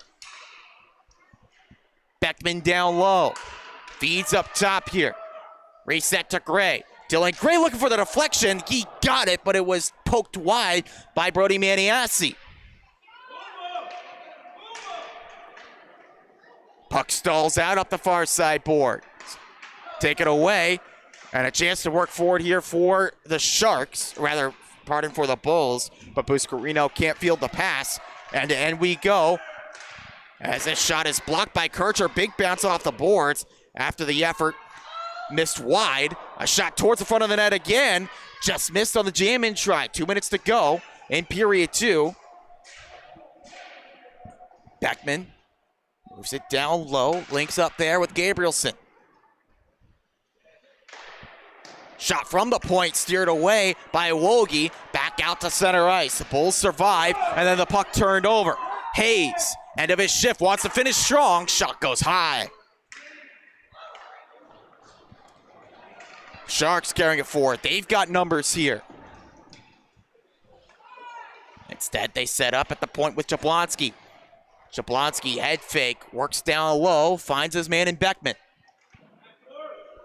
Beckman down low. Feeds up top here. Reset to Gray. Dylan Gray looking for the deflection. He got it, but it was poked wide by Brody Maniassi. Puck stalls out up the far side board. Take it away, and a chance to work forward here for the Sharks. Rather, pardon, for the Bulls, but Buscarino can't field the pass. And to end we go, as this shot is blocked by Kircher. Big bounce off the boards after the effort. Missed wide. A shot towards the front of the net again. Just missed on the jam-in try. 2 minutes to go in period 2. Beckman moves it down low. Links up there with Gabrielson. Shot from the point, steered away by Wogi. Back out to center ice. The Bulls survive, and then the puck turned over. Hayes, end of his shift, wants to finish strong. Shot goes high. Sharks carrying it forward. They've got numbers here. Instead, they set up at the point with Jablonski. Jablonski, head fake, works down low, finds his man in Beckman.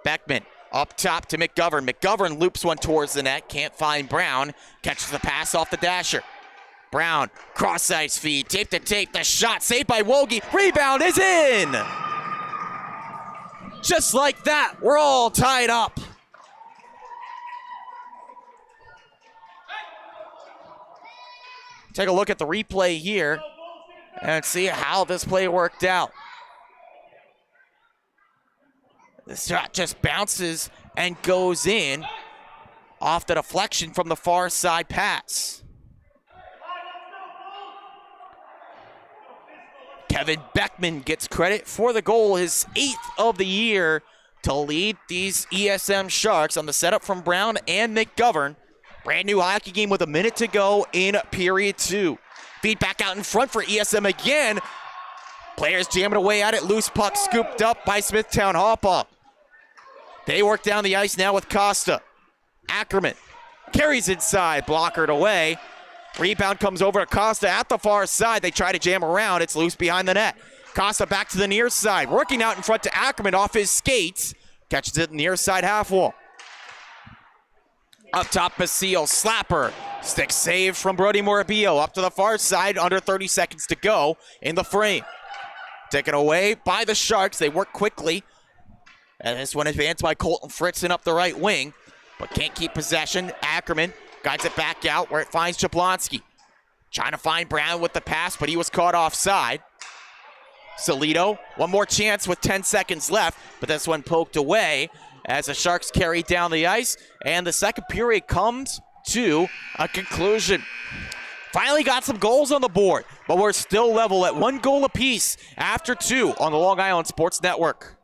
Beckman up top to McGovern. McGovern loops one towards the net, can't find Brown. Catches the pass off the dasher. Brown, cross-ice feed, tape to tape, the shot saved by Wogi. Rebound is in! Just like that, we're all tied up. Take a look at the replay here and see how this play worked out. The shot just bounces and goes in off the deflection from the far side pass. Kevin Beckman gets credit for the goal, his 8th of the year, to lead these ESM Sharks on the setup from Brown and McGovern. Brand new hockey game with a minute to go in period 2. Feed back out in front for ESM again. Players jamming away at it. Loose puck scooped up by Smithtown Hauppauge. They work down the ice now with Costa. Ackerman carries inside, blockered away. Rebound comes over to Costa at the far side. They try to jam around. It's loose behind the net. Costa back to the near side. Working out in front to Ackerman off his skates. Catches it near side half wall. Up top, Basile, slapper. Stick save from Brody Morbillo. Up to the far side, under 30 seconds to go in the frame. Taken away by the Sharks. They work quickly. And this one advanced by Colton Fritzen up the right wing, but can't keep possession. Ackerman guides it back out where it finds Jablonski. Trying to find Brown with the pass, but he was caught offside. Solito, one more chance with 10 seconds left, but this one poked away as the Sharks carry down the ice, and the second period comes to a conclusion. Finally got some goals on the board, but we're still level at 1 goal apiece after 2 on the Long Island Sports Network.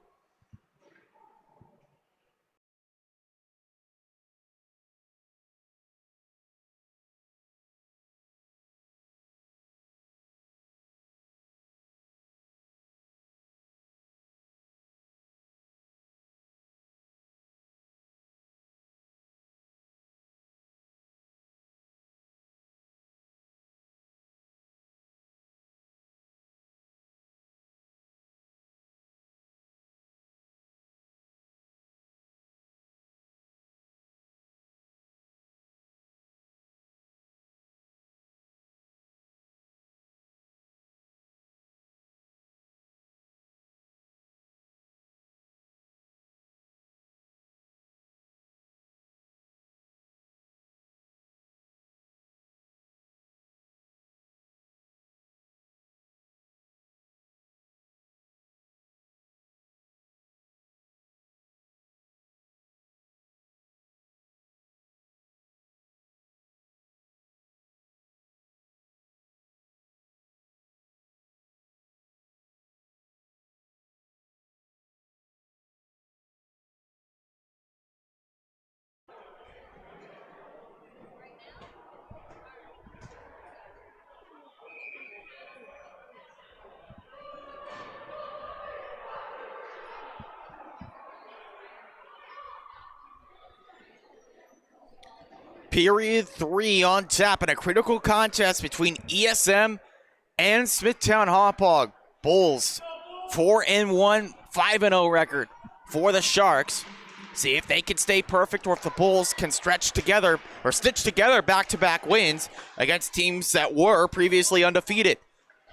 Period 3 on tap in a critical contest between ESM and Smithtown Hauppauge. Bulls 4-1, 5-0 record for the Sharks. See if they can stay perfect or if the Bulls can stretch together or stitch together back-to-back wins against teams that were previously undefeated.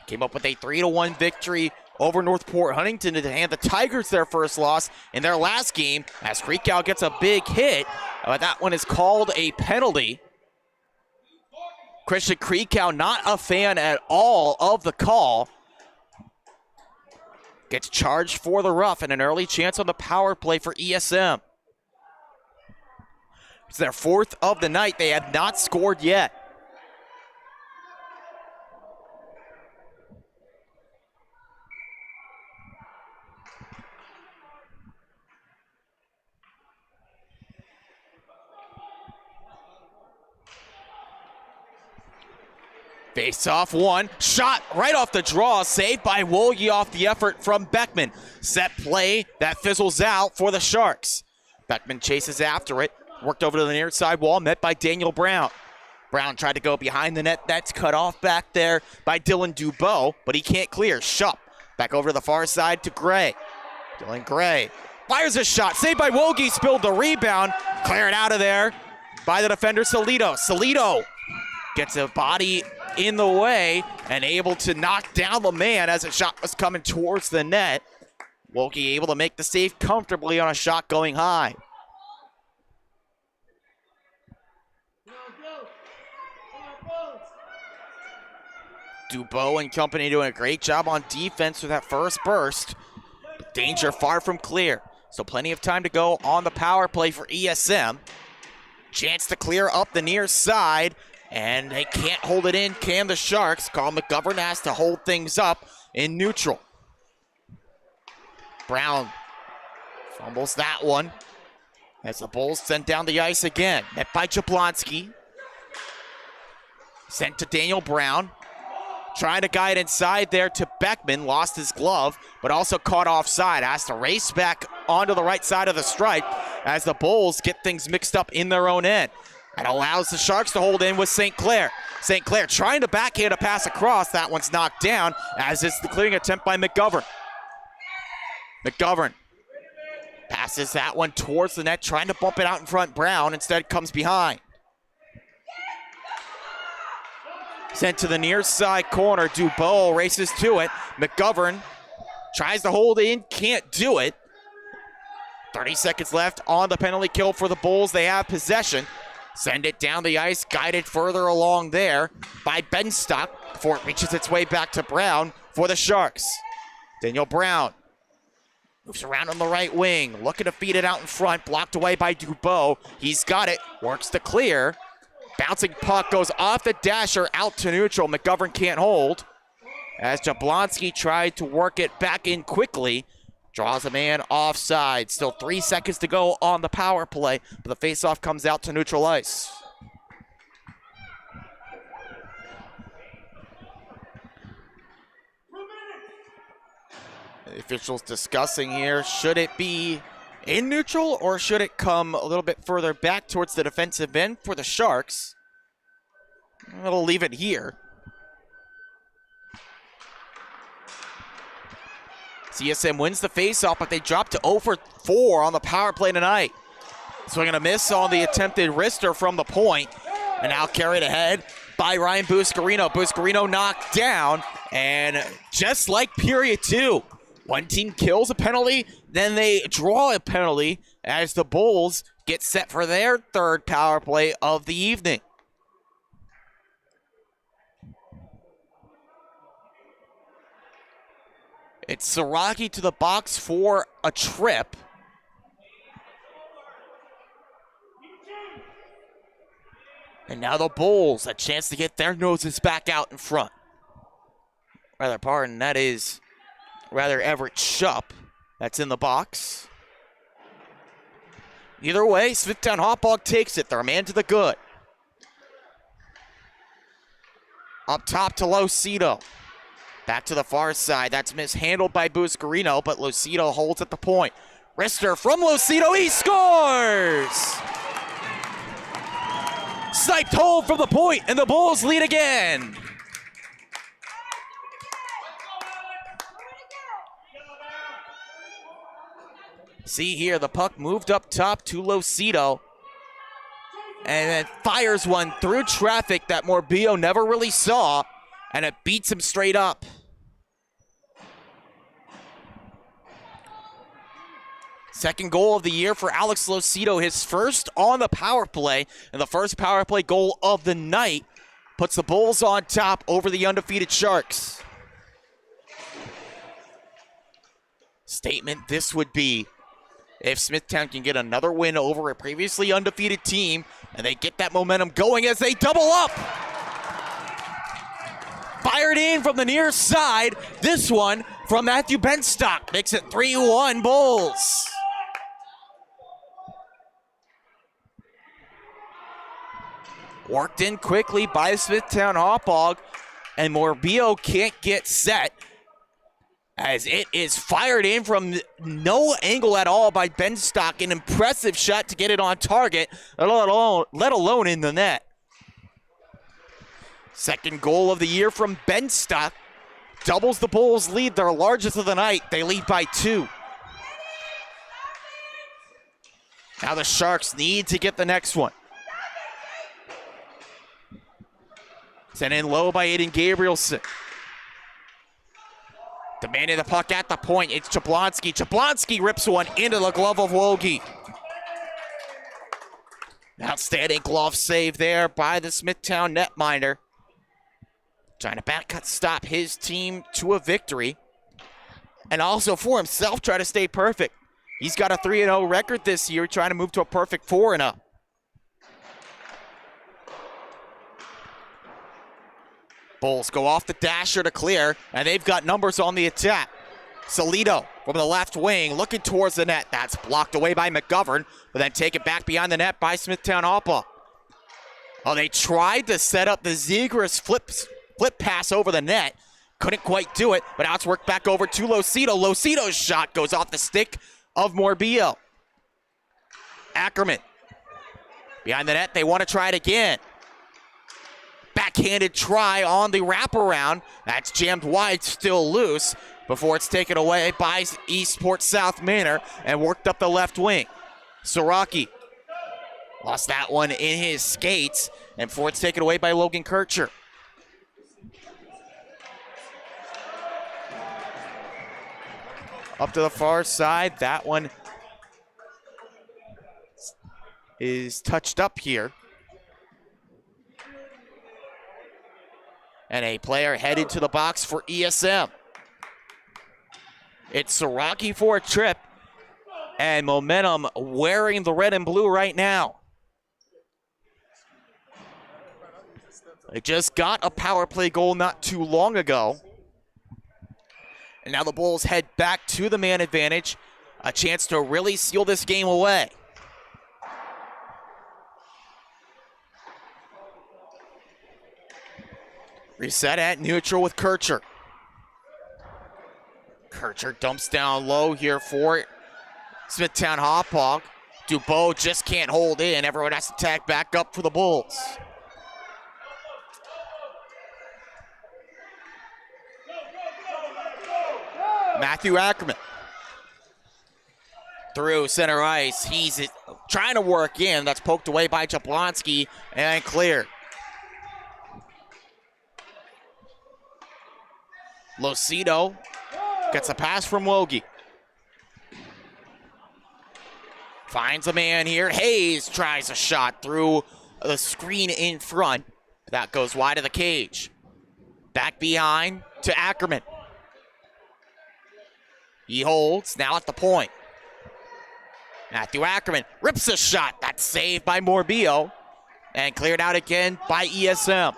Came up with a 3-1 victory over Northport Huntington to hand the Tigers their first loss in their last game as Creekow gets a big hit. But that one is called a penalty. Christian Creekow not a fan at all of the call. Gets charged for the rough and an early chance on the power play for ESM. It's their 4th of the night. They have not scored yet. Face off one, shot right off the draw, saved by Wolge off the effort from Beckman. Set play that fizzles out for the Sharks. Beckman chases after it, worked over to the near side wall, met by Daniel Brown. Brown tried to go behind the net, that's cut off back there by Dylan Dubois, but he can't clear. Shupp back over to the far side to Gray. Dylan Gray fires a shot, saved by Wolge, spilled the rebound, cleared out of there by the defender Salito. Salito gets a body in the way and able to knock down the man as a shot was coming towards the net. Wolke able to make the save comfortably on a shot going high. Dubois and company doing a great job on defense with that first burst. Danger far from clear, so plenty of time to go on the power play for ESM. Chance to clear up the near side. And they can't hold it in, can the Sharks. Carl McGovern has to hold things up in neutral. Brown fumbles that one as the Bulls send down the ice again. Met by Jablonski. Sent to Daniel Brown. Trying to guide inside there to Beckman. Lost his glove, but also caught offside. Has to race back onto the right side of the stripe as the Bulls get things mixed up in their own end. And allows the Sharks to hold in with St. Clair. St. Clair trying to backhand a pass across. That one's knocked down, as is the clearing attempt by McGovern. McGovern passes that one towards the net, trying to bump it out in front. Brown instead comes behind. Sent to the near side corner. Dubois races to it. McGovern tries to hold in, can't do it. 30 seconds left on the penalty kill for the Bulls. They have possession. Send it down the ice, guided further along there by Benstock before it reaches its way back to Brown for the Sharks. Daniel Brown moves around on the right wing, looking to feed it out in front, blocked away by Dubois. He's got it, works to clear. Bouncing puck goes off the dasher out to neutral. McGovern can't hold. As Jablonski tried to work it back in quickly. Draws a man offside. Still 3 seconds to go on the power play, but the faceoff comes out to neutral ice. The officials discussing here, should it be in neutral or should it come a little bit further back towards the defensive end for the Sharks? We'll leave it here. CSM wins the faceoff, but they drop to 0 for 4 on the power play tonight. Swing and a miss on the attempted wrister from the point, and now carried ahead by Ryan Buscarino. Buscarino knocked down, and just like period 2, one team kills a penalty, then they draw a penalty as the Bulls get set for their third power play of the evening. It's Siraki to the box for a trip. And now the Bulls, a chance to get their noses back out in front. Rather, pardon, that is rather Everett Shupp that's in the box. Either way, Smithtown Hauppauge takes it. They're a man to the good. Up top to Losito. Back to the far side. That's mishandled by Buscarino, but Losito holds at the point. Wrister from Losito. He scores! Sniped home from the point, and the Bulls lead again. See here, the puck moved up top to Losito. And then fires one through traffic that Morbillo never really saw. And it beats him straight up. Second goal of the year for Alex Losito, his first on the power play, and the first power play goal of the night puts the Bulls on top over the undefeated Sharks. Statement this would be if Smithtown can get another win over a previously undefeated team, and they get that momentum going as they double up. Fired in from the near side. This one from Matthew Benstock makes it 3-1 Bulls. Worked in quickly by Smithtown Hauppauge, and Morbillo can't get set as it is fired in from no angle at all by Benstock. An impressive shot to get it on target, let alone in the net. Second goal of the year from Benstock. Doubles the Bulls' lead, their largest of the night. They lead by 2. Now the Sharks need to get the next one. Sent in low by Aiden Gabrielson. Demanding the puck at the point. It's Jablonski. Jablonski rips one into the glove of Logie. Outstanding glove save there by the Smithtown netminder. Trying to backcut stop his team to a victory. And also for himself, try to stay perfect. He's got a 3-0 record this year, trying to move to a perfect 4-0. Bulls go off the dasher to clear, and they've got numbers on the attack. Salido from the left wing, looking towards the net. That's blocked away by McGovern, but then taken back behind the net by Smithtown Hauppauge. Oh, they tried to set up the Zegras flip pass over the net. Couldn't quite do it, but now it's worked back over to Losito. Losito's shot goes off the stick of Morbillo. Ackerman behind the net. They want to try it again. Backhanded try on the wraparound. That's jammed wide, still loose, before it's taken away by Eastport South Manor and worked up the left wing. Siraki lost that one in his skates, and before it's taken away by Logan Kircher. Up to the far side. That one is touched up here. And a player headed to the box for ESM. It's Siraki for a trip. And momentum wearing the red and blue right now. They just got a power play goal not too long ago. And now the Bulls head back to the man advantage. A chance to really seal this game away. Reset at neutral with Kircher. Kircher dumps down low here for Smithtown Hauppauge. Dubois just can't hold in. Everyone has to tag back up for the Bulls. Matthew Ackerman. Through center ice. He's trying to work in. That's poked away by Jablonski and cleared. Lucido gets a pass from Wogi. Finds a man here. Hayes tries a shot through the screen in front. That goes wide of the cage. Back behind to Ackerman. He holds, now at the point. Matthew Ackerman rips a shot. That's saved by Morbillo and cleared out again by ESM.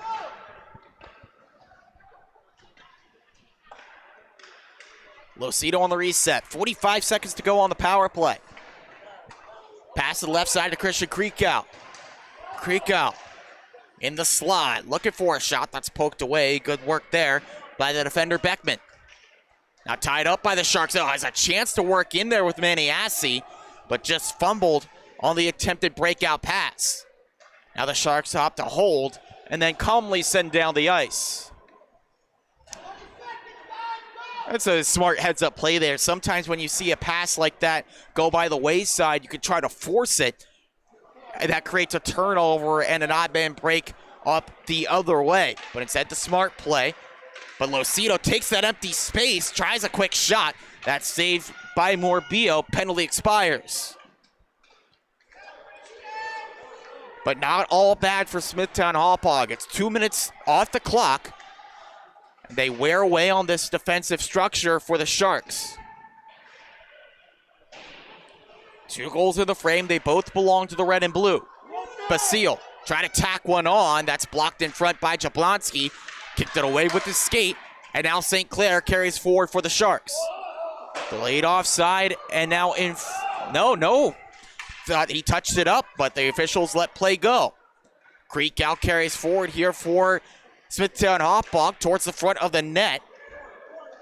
Lucido on the reset. 45 seconds to go on the power play. Pass to the left side to Christian Krikow. Krikow in the slot, looking for a shot that's poked away. Good work there by the defender Beckman. Now tied up by the Sharks. Oh, has a chance to work in there with Maniasi, but just fumbled on the attempted breakout pass. Now the Sharks opt to hold and then calmly send down the ice. That's a smart heads-up play there. Sometimes when you see a pass like that go by the wayside, you can try to force it. And that creates a turnover and an odd man break up the other way. But instead, the smart play. But Lucido takes that empty space, tries a quick shot. That's saved by Morbillo. Penalty expires. But not all bad for Smithtown Hauppauge. It's 2 minutes off the clock. They wear away on this defensive structure for the Sharks. 2 goals in the frame. They both belong to the red and blue. Basile trying to tack one on. That's blocked in front by Jablonski. Kicked it away with his skate. And now St. Clair carries forward for the Sharks. Delayed offside. And now in... No. Thought he touched it up, but the officials let play go. Krikow carries forward here for Smithtown Hauppauge towards the front of the net.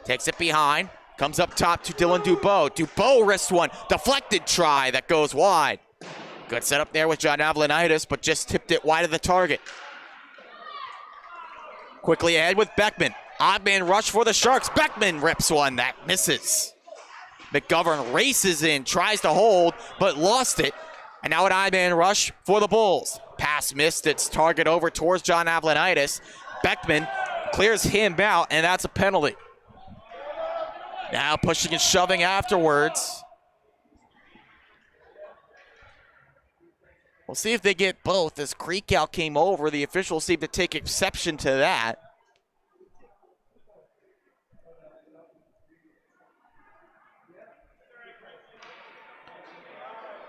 Takes it behind. Comes up top to Dylan Dubois. Dubois wrists one. Deflected try that goes wide. Good setup there with John Avlanitis, but just tipped it wide of the target. Quickly ahead with Beckman. Odd man rush for the Sharks. Beckman rips one that misses. McGovern races in, tries to hold, but lost it. And now an odd man rush for the Bulls. Pass missed its target over towards John Avlanitis. Beckman clears him out, and that's a penalty. Now pushing and shoving afterwards. We'll see if they get both. As Krikow came over, the officials seem to take exception to that.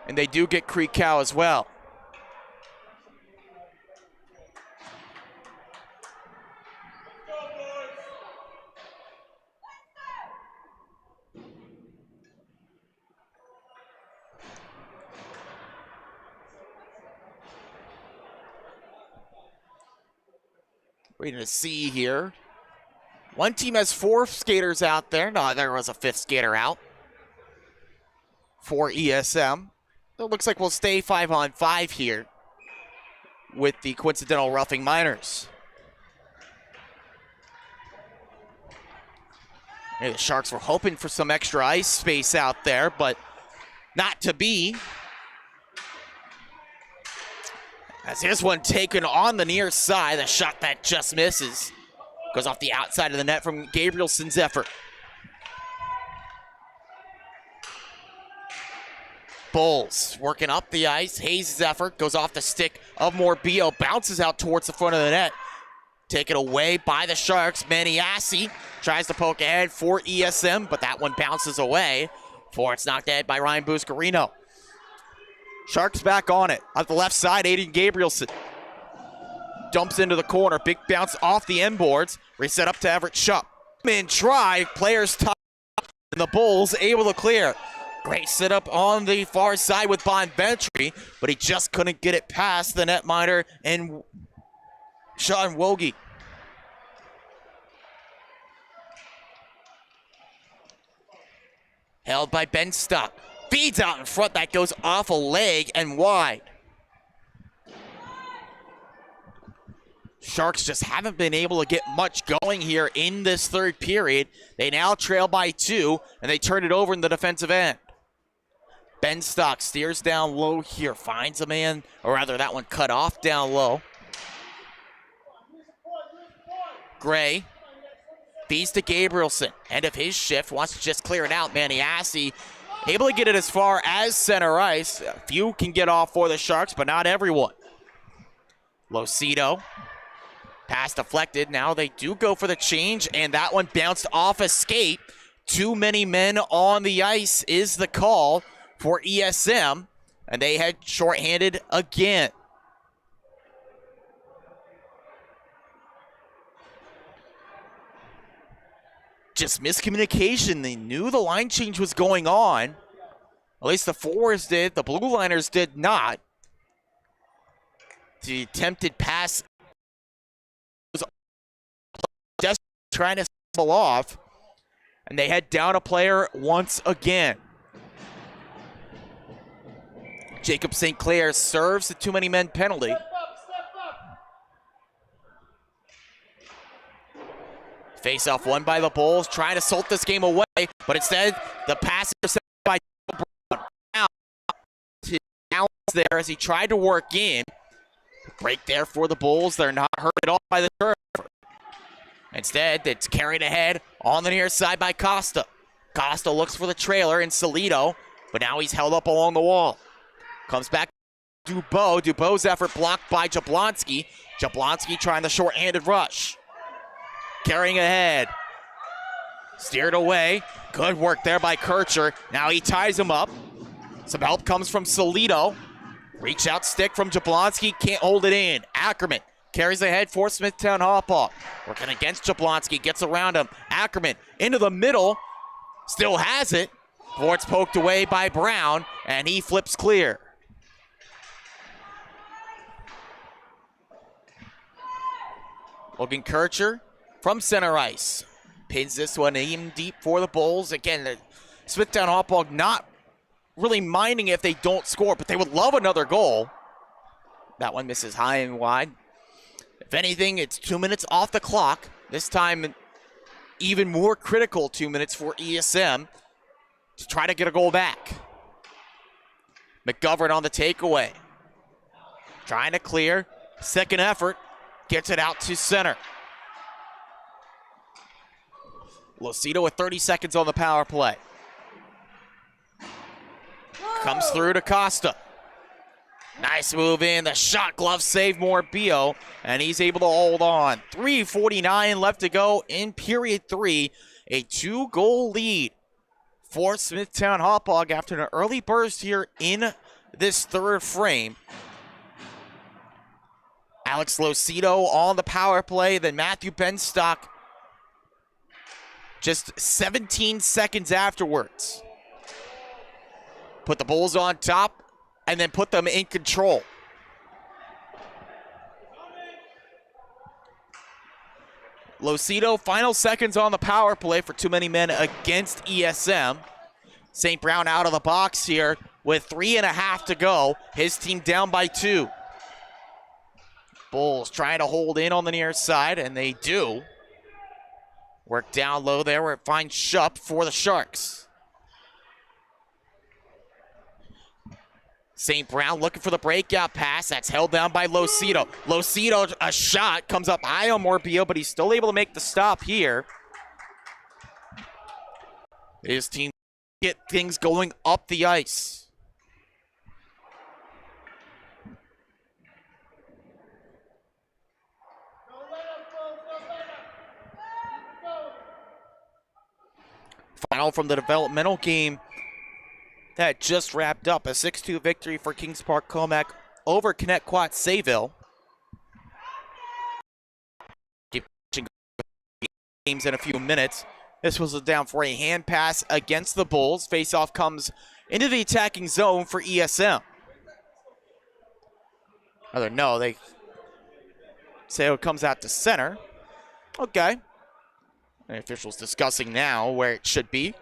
And they do get Krikow as well. Waiting to see here. One team has 4 skaters out there. No, there was a 5th skater out for ESM. It looks like we'll stay 5-on-5 here with the coincidental roughing minors. Hey, the Sharks were hoping for some extra ice space out there, but not to be. As here's one taken on the near side, a shot that just misses. Goes off the outside of the net from Gabrielson's effort. Bulls working up the ice. Hayes' effort goes off the stick of Morbillo, bounces out towards the front of the net. Taken away by the Sharks. Maniasi tries to poke ahead for ESM, but that one bounces away before it's knocked ahead by Ryan Buscarino. Sharks back on it. On the left side, Aiden Gabrielson. dumps into the corner. Big bounce off the end boards. Reset up to Everett Shupp. In try, players top, and the Bulls able to clear. Great sit up on the far side with Bonventry, but he just couldn't get it past the netminder and Sean Wogie. Held by Ben Stock. Feeds out in front. That goes off a leg and wide. Sharks just haven't been able to get much going here in this third period. They now trail by 2, and they turn it over in the defensive end. Ben Stock steers down low here. Finds a man, or rather that one cut off down low. Gray. Feeds to Gabrielson. End of his shift. Wants to just clear it out. Maniasi able to get it as far as center ice. A few can get off for the Sharks, but not everyone. Losito. Pass deflected. Now they do go for the change, and that one bounced off a skate. Too many men on the ice is the call for ESM, and they head shorthanded again. Just miscommunication. They knew the line change was going on. At least the forwards did. The blue liners did not. The attempted pass was just trying to pull off. And they head down a player once again. Jacob St. Clair serves the too many men penalty. Face-off won by the Bulls, trying to salt this game away, but instead the pass intercepted by Brown. Now there as he tried to work in. Break there for the Bulls. They're not hurt at all by the turnover. Instead, it's carried ahead on the near side by Costa. Costa looks for the trailer in Solito, but now he's held up along the wall. Comes back to Dubois. Dubois' effort blocked by Jablonski. Jablonski trying the short-handed rush. Carrying ahead. Steered away. Good work there by Kircher. Now he ties him up. Some help comes from Solito. Reach out stick from Jablonski. Can't hold it in. Ackerman carries ahead for Smithtown Hauppauge. Working against Jablonski. Gets around him. Ackerman into the middle. Still has it. Before it's poked away by Brown. And he flips clear. Logan Kircher from center ice. Pins this one in deep for the Bulls. Again, the Smithtown Hauppauge not really minding if they don't score, but they would love another goal. That one misses high and wide. If anything, it's 2 minutes off the clock. This time, even more critical 2 minutes for ESM to try to get a goal back. McGovern on the takeaway. Trying to clear. Second effort. Gets it out to center. Losito with 30 seconds on the power play. Comes through to Costa. Nice move in. The shot glove save Morbillo, and he's able to hold on. 3:49 left to go in period 3. A 2-goal lead for Smithtown Hauppauge after an early burst here in this third frame. Alex Losito on the power play, then Matthew Benstock just 17 seconds afterwards. Put the Bulls on top and then put them in control. Losito, final seconds on the power play for too many men against ESM. St. Brown out of the box here with 3.5 to go. His team down by 2. Bulls trying to hold in on the near side, and they do. Work down low there where it finds Shupp for the Sharks. St. Brown looking for the breakout pass. That's held down by Losito. Losito, a shot, comes up high on Morbillo, but he's still able to make the stop here. His team get things going up the ice. Final from the developmental game that just wrapped up. A 6-2 victory for Kings Park Comac over Connecticut Sayville. games in a few minutes. This was down for a hand pass against the Bulls. Faceoff comes into the attacking zone for ESM. Rather, no, they say it comes out to center. Okay. The official's discussing now where it should be.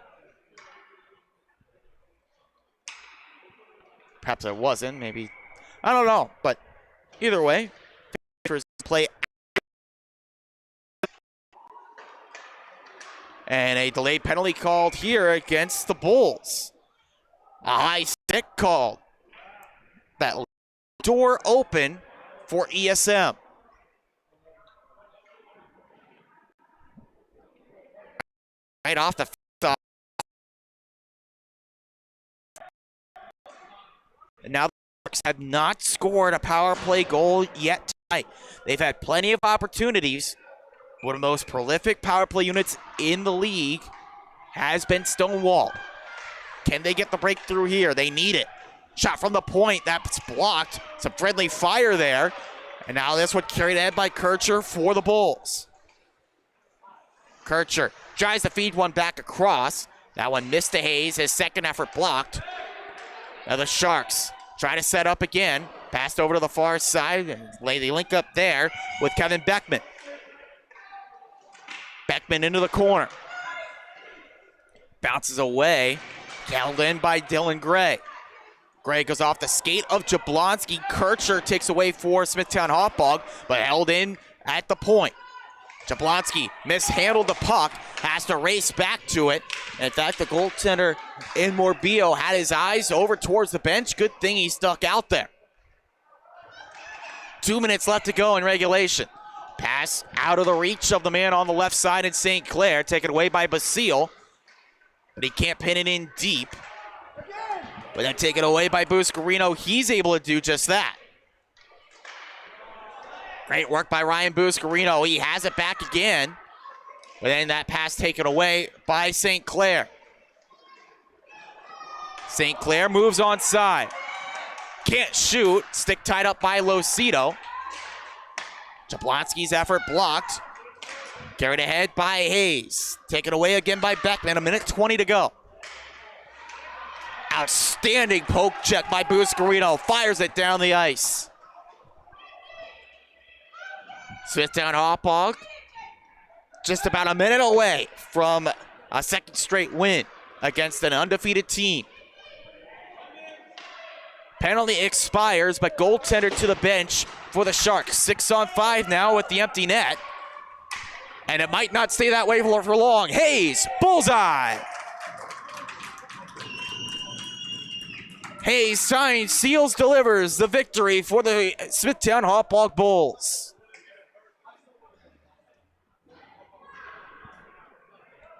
Perhaps it wasn't, maybe. I don't know, but either way, play. And a delayed penalty called here against the Bulls. A high stick called. That door open for ESM. Right off the top. And now the Sharks have not scored a power play goal yet tonight. They've had plenty of opportunities. One of the most prolific power play units in the league has been Stonewall. Can they get the breakthrough here? They need it. Shot from the point, that's blocked. Some friendly fire there. And now this one carried ahead by Kircher for the Bulls. Kircher tries to feed one back across. That one missed to Hayes, his second effort blocked. Now the Sharks try to set up again. Passed over to the far side and lay the link up there with Kevin Beckman. Beckman into the corner. Bounces away. Held in by Dylan Gray. Gray goes off the skate of Jablonski. Kircher takes away for Smithtown Hauppauge, but held in at the point. Jablonski mishandled the puck, has to race back to it. In fact, the goaltender in Morbillo had his eyes over towards the bench. Good thing he stuck out there. 2 minutes left to go in regulation. Pass out of the reach of the man on the left side in St. Clair, taken away by Basile. But he can't pin it in deep. But then taken away by Buscarino. He's able to do just that. Great work by Ryan Buscarino. He has it back again. But then that pass taken away by St. Clair. St. Clair moves on side. Can't shoot. Stick tied up by Losito. Jablonski's effort blocked. Carried ahead by Hayes. Taken away again by Beckman. 1:20 to go. Outstanding poke check by Buscarino. Fires it down the ice. Smithtown Hauppauge just about a minute away from a second straight win against an undefeated team. Penalty expires, but goaltender to the bench for the Sharks. 6-on-5 now with the empty net. And it might not stay that way for long. Hayes, bullseye. Hayes signs, seals, delivers the victory for the Smithtown Hauppauge Bulls.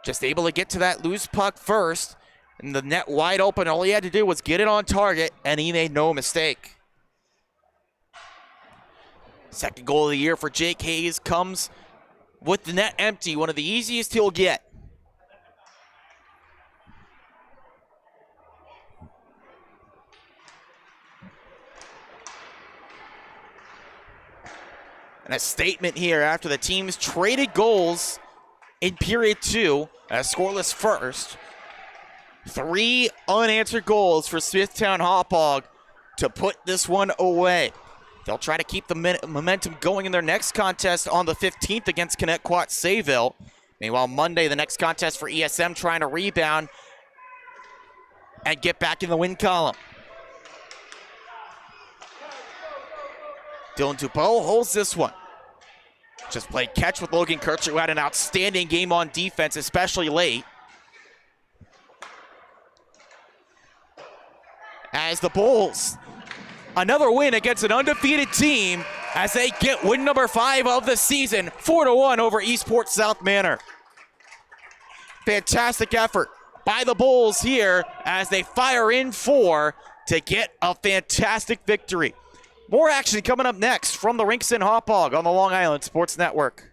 Just able to get to that loose puck first. And the net wide open. All he had to do was get it on target, and he made no mistake. Second goal of the year for Jake Hayes comes with the net empty. One of the easiest he'll get. And a statement here after the teams traded goals in period 2, a scoreless first. 3 unanswered goals for Smithtown Hauppauge to put this one away. They'll try to keep the momentum going in their next contest on the 15th against Connetquot Sayville. Meanwhile, Monday, the next contest for ESM, trying to rebound and get back in the win column. Dylan Dupeau holds this one. Just played catch with Logan Kircher, who had an outstanding game on defense, especially late. As the Bulls, another win against an undefeated team as they get win number 5 of the season, 4-1 over Eastport South Manor. Fantastic effort by the Bulls here as they fire in 4 to get a fantastic victory. More action coming up next from the rinks in Hauppauge on the Long Island Sports Network.